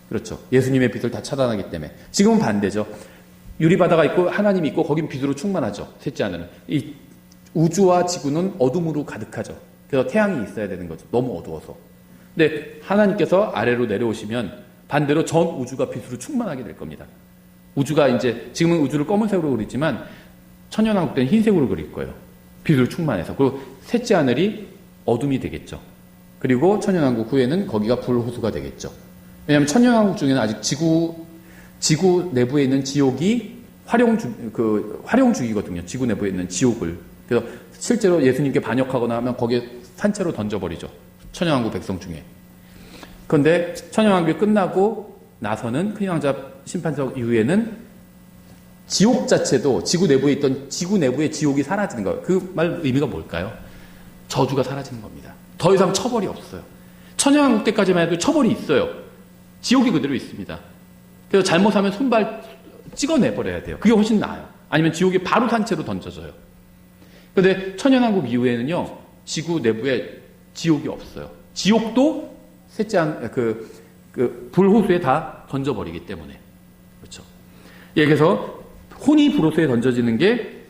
그렇죠. 예수님의 빛을 다 차단하기 때문에. 지금은 반대죠. 유리바다가 있고 하나님이 있고 거긴 빛으로 충만하죠. 셋째 하늘은. 이 우주와 지구는 어둠으로 가득하죠. 그래서 태양이 있어야 되는 거죠. 너무 어두워서. 근데 하나님께서 아래로 내려오시면 반대로 전 우주가 빛으로 충만하게 될 겁니다. 우주가 이제 지금은 우주를 검은색으로 그리지만 천년왕국 때는 흰색으로 그릴 거예요. 빛으로 충만해서. 그리고 셋째 하늘이 어둠이 되겠죠. 그리고 천년왕국 후에는 거기가 불호수가 되겠죠. 왜냐하면 천년왕국 중에는 아직 지구 내부에 있는 지옥이 활용주기거든요. 지구 내부에 있는 지옥을. 그래서 실제로 예수님께 반역하거나 하면 거기에 산채로 던져버리죠. 천년왕국 백성 중에. 그런데 천년왕국이 끝나고 나서는 큰양자 심판석 이후에는 지옥 자체도 지구 내부에 있던 지구 내부의 지옥이 사라지는 거예요. 그 말 의미가 뭘까요? 저주가 사라지는 겁니다. 더 이상 처벌이 없어요. 천년왕국 때까지만 해도 처벌이 있어요. 지옥이 그대로 있습니다. 그래서 잘못하면 손발 찍어내버려야 돼요. 그게 훨씬 나아요. 아니면 지옥에 바로 산채로 던져져요. 그런데 천년왕국 이후에는요, 지구 내부에 지옥이 없어요. 지옥도 셋째 불호수에 다 던져버리기 때문에. 그렇죠. 예, 그래서 혼이 불호수에 던져지는 게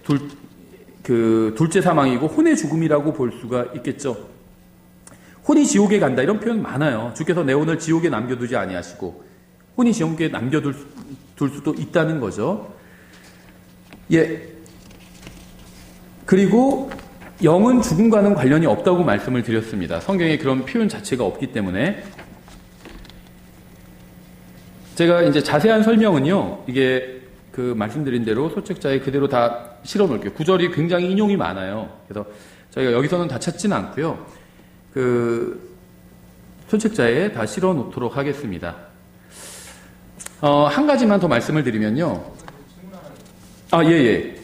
둘째 사망이고 혼의 죽음이라고 볼 수가 있겠죠. 혼이 지옥에 간다 이런 표현 많아요. 주께서 내 혼을 지옥에 남겨두지 아니하시고 혼이 지옥에 남겨둘 수도 있다는 거죠. 예. 그리고 영은 죽음과는 관련이 없다고 말씀을 드렸습니다. 성경에 그런 표현 자체가 없기 때문에. 제가 이제 자세한 설명은요, 이게 그 말씀드린 대로 소책자에 그대로 다 실어 놓을게요. 구절이 굉장히 인용이 많아요. 그래서 저희가 여기서는 다 찾지는 않고요. 그 소책자에 다 실어 놓도록 하겠습니다. 한 가지만 더 말씀을 드리면요. 예.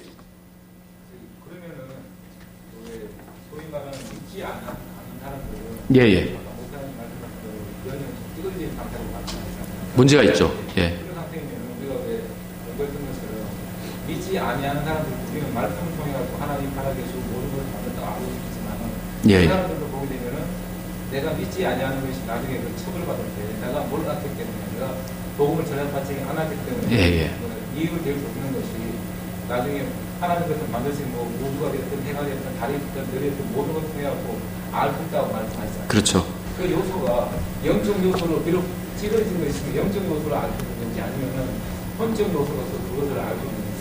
예. 문제가 있죠. 예. 그런 상태이면 우리가 왜 연결된 것처럼 믿지 아니하는 사람들 우리는 말씀을 통해 가지고 하나님 살아계시고 모든 것을 만든다고 알고 있지만은 그 사람들도 보게 되면은 내가 믿지 아니하는 것이 나중에 그 처벌을 받을 때 내가 몰랐기 때문에 내가 복음을 전달받지 않았기 때문에 이익을 될 수 없는 것이 나중에 하나님 것을 만드신 뭐 우주가 됐든 해가 됐든 달이 됐든 별이 됐든 모든 것을 통해 갖고 알 수 있다고 말씀하시잖아요. 그렇죠. 그 요소가 영적 요소로 비록 찌그러진 것이 있으면 영적 요소를 알고 있는 건지 아니면은 혼적 요소로서 그것을 알고 있는 건지.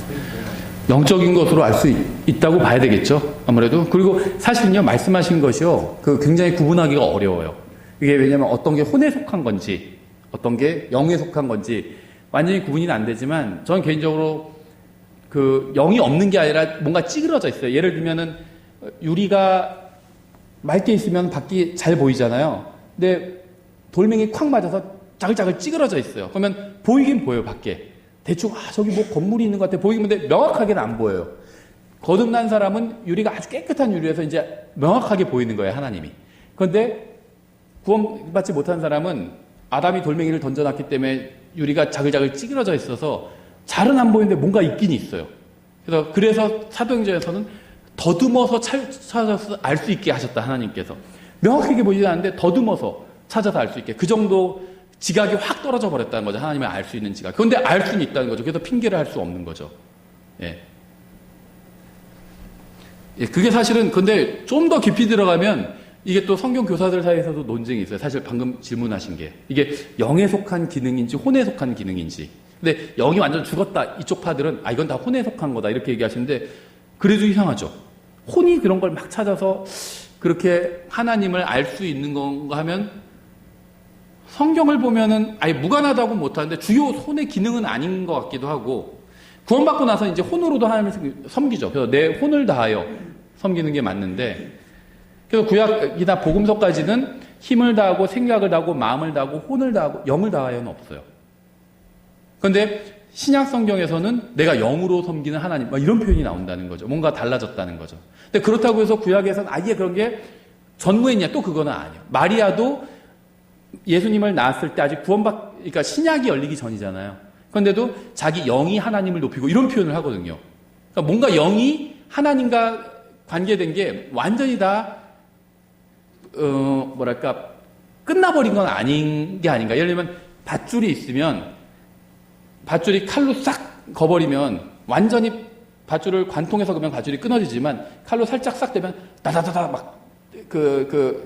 영적인 것으로 알 수 있다고 봐야 되겠죠. 아무래도. 그리고 사실은요, 말씀하신 것이요, 굉장히 구분하기가 어려워요. 이게 왜냐면 어떤 게 혼에 속한 건지, 어떤 게 영에 속한 건지, 완전히 구분이 안 되지만, 저는 개인적으로 영이 없는 게 아니라 뭔가 찌그러져 있어요. 예를 들면은, 유리가 맑게 있으면 밖이 잘 보이잖아요. 근데 돌멩이 콱 맞아서 자글자글 찌그러져 있어요. 그러면 보이긴 보여요, 밖에. 대충 저기 뭐 건물이 있는 것 같아 보이는데 명확하게는 안 보여요. 거듭난 사람은 유리가 아주 깨끗한 유리에서 이제 명확하게 보이는 거예요, 하나님이. 그런데 구원받지 못한 사람은 아담이 돌멩이를 던져놨기 때문에 유리가 자글자글 찌그러져 있어서 잘은 안 보이는데 뭔가 있긴 있어요. 그래서 사도행전에서는 더듬어서 찾아서 알 수 있게 하셨다, 하나님께서. 명확하게 보이지 않는데 더듬어서 찾아서 알 수 있게. 그 정도 지각이 확 떨어져 버렸다는 거죠. 하나님을 알 수 있는 지각. 그런데 알 수는 있다는 거죠. 그래서 핑계를 할 수 없는 거죠. 예. 예, 그게 사실은, 근데 좀 더 깊이 들어가면 이게 또 성경 교사들 사이에서도 논쟁이 있어요. 사실 방금 질문하신 게. 이게 영에 속한 기능인지 혼에 속한 기능인지. 근데 영이 완전 죽었다. 이쪽 파들은 이건 다 혼에 속한 거다. 이렇게 얘기하시는데 그래도 이상하죠. 혼이 그런 걸 막 찾아서 그렇게 하나님을 알 수 있는 건가 하면 성경을 보면은 무관하다고 못하는데 주요 혼의 기능은 아닌 것 같기도 하고 구원받고 나서 이제 혼으로도 하나님을 섬기죠. 그래서 내 혼을 다하여 섬기는 게 맞는데 그래서 구약이나 복음서까지는 힘을 다하고 생각을 다하고 마음을 다하고 혼을 다하고 영을 다하여는 없어요. 그런데 신약 성경에서는 내가 영으로 섬기는 하나님 이런 표현이 나온다는 거죠. 뭔가 달라졌다는 거죠. 근데 그렇다고 해서 구약에서는 아예 그런 게 전무했냐? 또 그거는 아니에요. 마리아도 예수님을 낳았을 때 아직 그러니까 신약이 열리기 전이잖아요. 그런데도 자기 영이 하나님을 높이고 이런 표현을 하거든요. 그러니까 뭔가 영이 하나님과 관계된 게 완전히 다 끝나버린 건 아닌 게 아닌가. 예를 들면 밧줄이 있으면 밧줄이 칼로 싹 거버리면 완전히 밧줄을 관통해서 그러면 밧줄이 끊어지지만 칼로 살짝 싹 대면 다다다다 막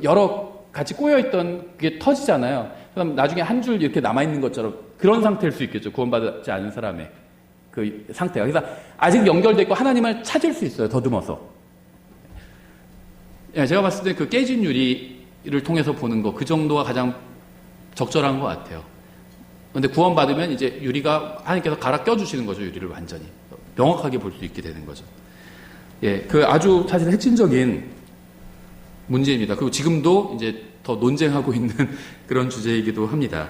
여러 같이 꼬여있던 그게 터지잖아요. 그럼 나중에 한 줄 이렇게 남아있는 것처럼 그런 상태일 수 있겠죠. 구원받지 않은 사람의 그 상태가. 그래서 아직 연결되어 있고 하나님을 찾을 수 있어요. 더듬어서. 제가 봤을 때 그 깨진 유리를 통해서 보는 거, 그 정도가 가장 적절한 것 같아요. 그런데 구원받으면 이제 유리가 하나님께서 갈아 껴주시는 거죠. 유리를 완전히. 명확하게 볼 수 있게 되는 거죠. 예, 그 아주 사실 핵심적인 문제입니다. 그리고 지금도 이제 더 논쟁하고 있는 그런 주제이기도 합니다.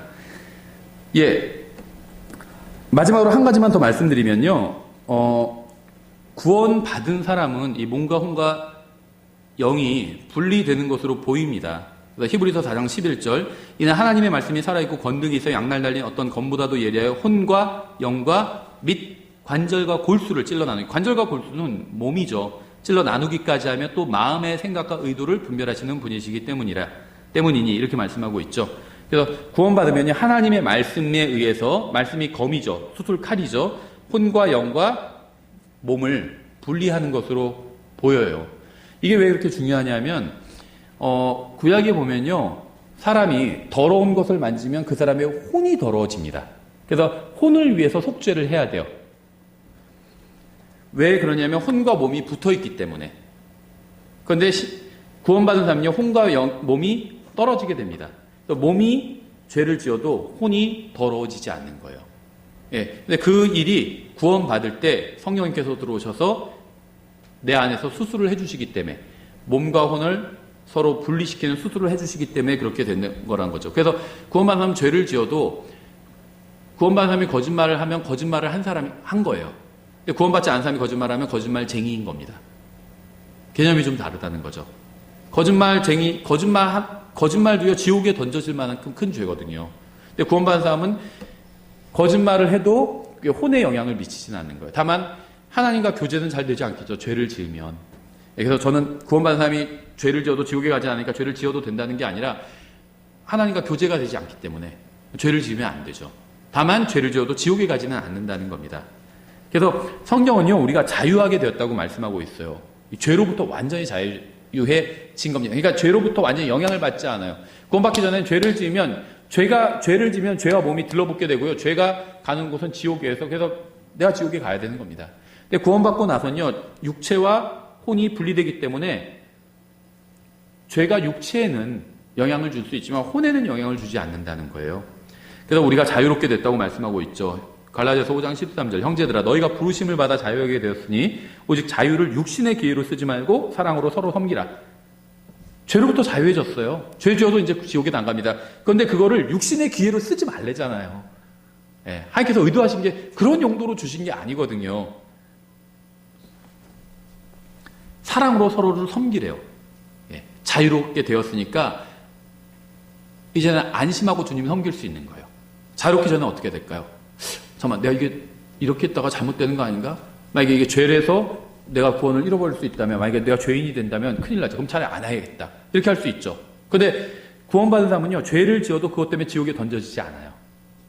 예. 마지막으로 한 가지만 더 말씀드리면요. 구원받은 사람은 이 몸과 혼과 영이 분리되는 것으로 보입니다. 히브리서 4장 11절 이는 하나님의 말씀이 살아있고 권능이 있어 양날 달린 어떤 검보다도 예리하여 혼과 영과 및 관절과 골수를 찔러 나누기. 관절과 골수는 몸이죠. 찔러 나누기까지 하며 또 마음의 생각과 의도를 분별하시는 분이시기 때문이니 이렇게 말씀하고 있죠. 그래서 구원받으면 하나님의 말씀에 의해서 말씀이 검이죠. 수술 칼이죠. 혼과 영과 몸을 분리하는 것으로 보여요. 이게 왜 그렇게 중요하냐면 구약에 보면요. 사람이 더러운 것을 만지면 그 사람의 혼이 더러워집니다. 그래서 혼을 위해서 속죄를 해야 돼요. 왜 그러냐면 혼과 몸이 붙어있기 때문에. 그런데 구원받은 사람은요. 혼과 몸이 떨어지게 됩니다. 몸이 죄를 지어도 혼이 더러워지지 않는 거예요. 예. 근데 그 일이 구원받을 때 성령님께서 들어오셔서 내 안에서 수술을 해주시기 때문에 몸과 혼을 서로 분리시키는 수술을 해주시기 때문에 그렇게 되는 거란 거죠. 그래서 구원받은 사람은 죄를 지어도 구원받은 사람이 거짓말을 하면 거짓말을 한 사람이 한 거예요. 근데 구원받지 않은 사람이 거짓말하면 거짓말쟁이인 겁니다. 개념이 좀 다르다는 거죠. 거짓말도요 지옥에 던져질 만큼 큰 죄거든요. 근데 구원받은 사람은 거짓말을 해도 혼에 영향을 미치지는 않는 거예요. 다만 하나님과 교제는 잘 되지 않겠죠. 죄를 지으면. 그래서 저는 구원받은 사람이 죄를 지어도 지옥에 가지 않으니까 죄를 지어도 된다는 게 아니라 하나님과 교제가 되지 않기 때문에 죄를 지으면 안 되죠. 다만 죄를 지어도 지옥에 가지는 않는다는 겁니다. 그래서 성경은요 우리가 자유하게 되었다고 말씀하고 있어요. 죄로부터 완전히 자유해진 겁니다. 그러니까 죄로부터 완전히 영향을 받지 않아요. 구원받기 전에 죄를 지으면 죄와 몸이 들러붙게 되고요. 죄가 가는 곳은 지옥이어서 그래서 내가 지옥에 가야 되는 겁니다. 근데 구원받고 나서는요 육체와 혼이 분리되기 때문에 죄가 육체에는 영향을 줄 수 있지만 혼에는 영향을 주지 않는다는 거예요. 그래서 우리가 자유롭게 됐다고 말씀하고 있죠. 갈라디아서 5장 13절 형제들아 너희가 부르심을 받아 자유하게 되었으니 오직 자유를 육신의 기회로 쓰지 말고 사랑으로 서로 섬기라. 죄로부터 자유해졌어요. 죄 지어도 이제 지옥에 안 갑니다. 그런데 그거를 육신의 기회로 쓰지 말래잖아요. 예, 하나님께서 의도하신 게 그런 용도로 주신 게 아니거든요. 사랑으로 서로를 섬기래요. 예, 자유롭게 되었으니까 이제는 안심하고 주님을 섬길 수 있는 거예요. 자유롭기 전에 어떻게 될까요? 잠깐만, 내가 이게 이렇게 했다가 잘못되는 거 아닌가? 만약에 이게 죄래서 내가 구원을 잃어버릴 수 있다면, 만약에 내가 죄인이 된다면 큰일 나죠. 그럼 차라리 안 해야겠다. 이렇게 할 수 있죠. 근데 구원받은 사람은요, 죄를 지어도 그것 때문에 지옥에 던져지지 않아요.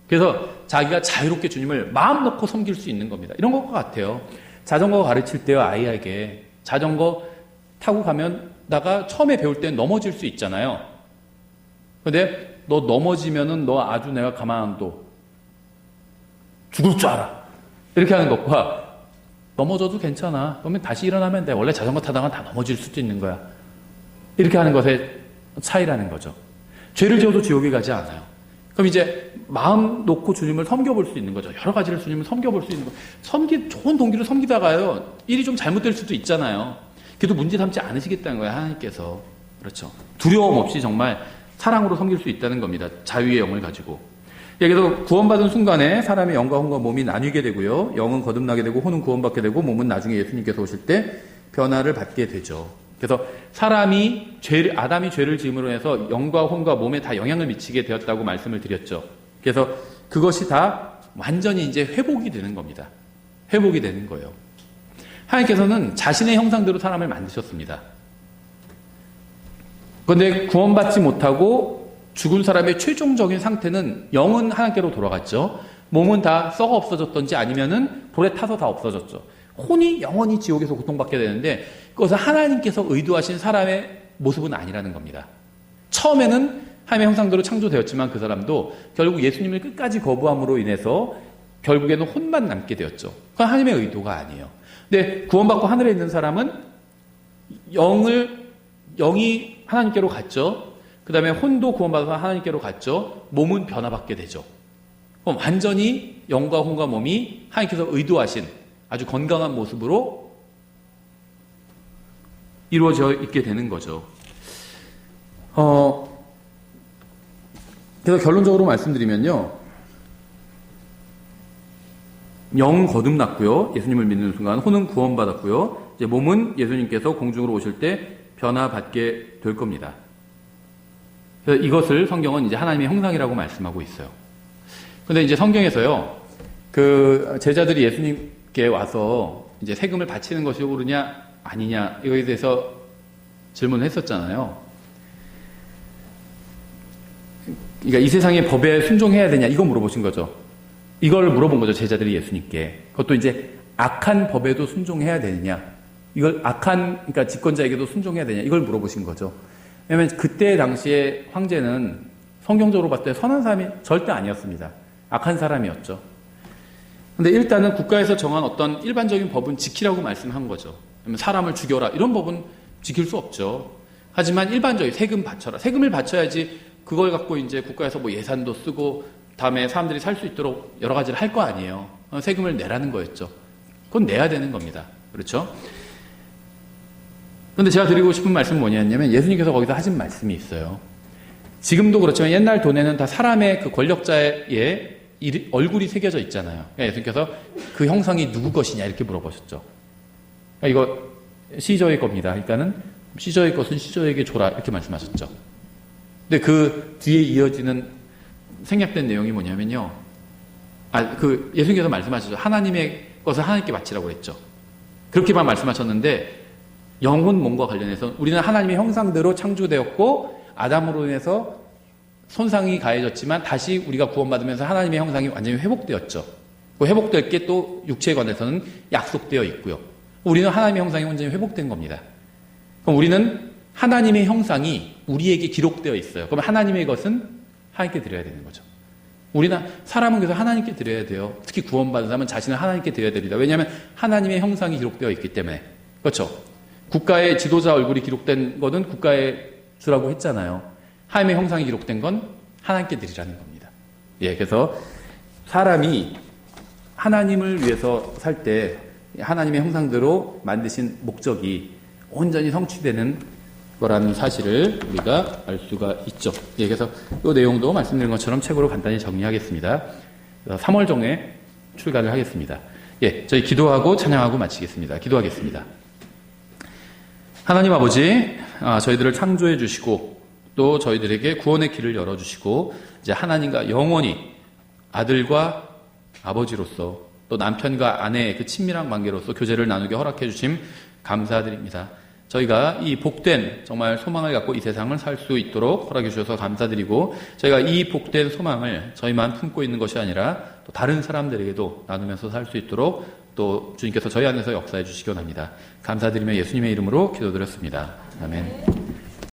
그래서 자기가 자유롭게 주님을 마음 놓고 섬길 수 있는 겁니다. 이런 것 같아요. 자전거 가르칠 때요, 아이에게 자전거 타고 가면 나가 처음에 배울 때 넘어질 수 있잖아요. 근데 너 넘어지면은 너 아주 내가 가만 안 둬. 죽을 줄 알아. 이렇게 하는 것과 넘어져도 괜찮아. 그러면 다시 일어나면 돼. 원래 자전거 타다가 다 넘어질 수도 있는 거야. 이렇게 하는 것의 차이라는 거죠. 죄를 지어도 지옥에 가지 않아요. 그럼 이제 마음 놓고 주님을 섬겨볼 수 있는 거죠. 여러 가지를 주님을 섬겨볼 수 있는 거. 좋은 동기로 섬기다가요, 일이 좀 잘못될 수도 있잖아요. 그래도 문제 삼지 않으시겠다는 거예요, 하나님께서. 그렇죠. 두려움 없이 정말 사랑으로 섬길 수 있다는 겁니다. 자유의 영을 가지고. 그래서 구원받은 순간에 사람의 영과 혼과 몸이 나뉘게 되고요. 영은 거듭나게 되고 혼은 구원받게 되고 몸은 나중에 예수님께서 오실 때 변화를 받게 되죠. 그래서 아담이 죄를 지음으로 해서 영과 혼과 몸에 다 영향을 미치게 되었다고 말씀을 드렸죠. 그래서 그것이 다 완전히 이제 회복이 되는 겁니다. 회복이 되는 거예요. 하나님께서는 자신의 형상대로 사람을 만드셨습니다. 그런데 구원받지 못하고 죽은 사람의 최종적인 상태는 영은 하나님께로 돌아갔죠. 몸은 다 썩어 없어졌던지 아니면은 불에 타서 다 없어졌죠. 혼이 영원히 지옥에서 고통받게 되는데 그것은 하나님께서 의도하신 사람의 모습은 아니라는 겁니다. 처음에는 하나님의 형상대로 창조되었지만 그 사람도 결국 예수님을 끝까지 거부함으로 인해서 결국에는 혼만 남게 되었죠. 그건 하나님의 의도가 아니에요. 근데 구원받고 하늘에 있는 사람은 영이 하나님께로 갔죠. 그 다음에 혼도 구원받아서 하나님께로 갔죠. 몸은 변화받게 되죠. 그럼 완전히 영과 혼과 몸이 하나님께서 의도하신 아주 건강한 모습으로 이루어져 있게 되는 거죠. 그래서 결론적으로 말씀드리면요. 영은 거듭났고요. 예수님을 믿는 순간 혼은 구원받았고요. 이제 몸은 예수님께서 공중으로 오실 때 변화받게 될 겁니다. 그래서 이것을 성경은 이제 하나님의 형상이라고 말씀하고 있어요. 근데 이제 성경에서요, 그 제자들이 예수님께 와서 이제 세금을 바치는 것이 옳으냐, 아니냐, 이거에 대해서 질문을 했었잖아요. 그러니까 이 세상의 법에 순종해야 되냐, 이거 물어보신 거죠. 이걸 물어본 거죠, 제자들이 예수님께. 그것도 이제 악한 법에도 순종해야 되느냐, 이걸 그러니까 집권자에게도 순종해야 되냐, 이걸 물어보신 거죠. 왜냐하면 그때 당시에 황제는 성경적으로 봤을 때 선한 사람이 절대 아니었습니다. 악한 사람이었죠. 근데 일단은 국가에서 정한 어떤 일반적인 법은 지키라고 말씀한 거죠. 사람을 죽여라, 이런 법은 지킬 수 없죠. 하지만 일반적인 세금 바쳐라. 세금을 바쳐야지 그걸 갖고 이제 국가에서 뭐 예산도 쓰고 다음에 사람들이 살 수 있도록 여러 가지를 할 거 아니에요. 세금을 내라는 거였죠. 그건 내야 되는 겁니다. 그렇죠? 그런데 제가 드리고 싶은 말씀은 뭐냐면 예수님께서 거기서 하신 말씀이 있어요. 지금도 그렇지만 옛날 돈에는 다 사람의 그 권력자의 얼굴이 새겨져 있잖아요. 그러니까 예수님께서 그 형상이 누구 것이냐 이렇게 물어보셨죠. 그러니까 이거 시저의 겁니다. 그러니까는 시저의 것은 시저에게 줘라 이렇게 말씀하셨죠. 근데 그 뒤에 이어지는 생략된 내용이 뭐냐면요. 예수님께서 말씀하셨죠. 하나님의 것을 하나님께 바치라고 했죠. 그렇게만 말씀하셨는데 영혼 몸과 관련해서 우리는 하나님의 형상대로 창조되었고 아담으로 인해서 손상이 가해졌지만 다시 우리가 구원받으면서 하나님의 형상이 완전히 회복되었죠. 그 회복될 게 또 육체에 관해서는 약속되어 있고요. 우리는 하나님의 형상이 완전히 회복된 겁니다. 그럼 우리는 하나님의 형상이 우리에게 기록되어 있어요. 그럼 하나님의 것은 하나님께 드려야 되는 거죠. 우리는 사람은 그래서 하나님께 드려야 돼요. 특히 구원받은 사람은 자신을 하나님께 드려야 됩니다. 왜냐하면 하나님의 형상이 기록되어 있기 때문에. 그렇죠. 국가의 지도자 얼굴이 기록된 것은 국가에 주라고 했잖아요. 하나님의 형상이 기록된 건 하나님께 드리라는 겁니다. 예, 그래서 사람이 하나님을 위해서 살 때 하나님의 형상대로 만드신 목적이 온전히 성취되는 거라는 사실을 우리가 알 수가 있죠. 예, 그래서 이 내용도 말씀드린 것처럼 책으로 간단히 정리하겠습니다. 3월 정에 출간을 하겠습니다. 예, 저희 기도하고 찬양하고 마치겠습니다. 기도하겠습니다. 하나님 아버지, 저희들을 창조해 주시고 또 저희들에게 구원의 길을 열어주시고 이제 하나님과 영원히 아들과 아버지로서 또 남편과 아내의 그 친밀한 관계로서 교제를 나누게 허락해 주심 감사드립니다. 저희가 이 복된 정말 소망을 갖고 이 세상을 살 수 있도록 허락해 주셔서 감사드리고 저희가 이 복된 소망을 저희만 품고 있는 것이 아니라 또 다른 사람들에게도 나누면서 살 수 있도록 또 주님께서 저희 안에서 역사해 주시기 원합니다. 감사드리며 예수님의 이름으로 기도드렸습니다. 아멘.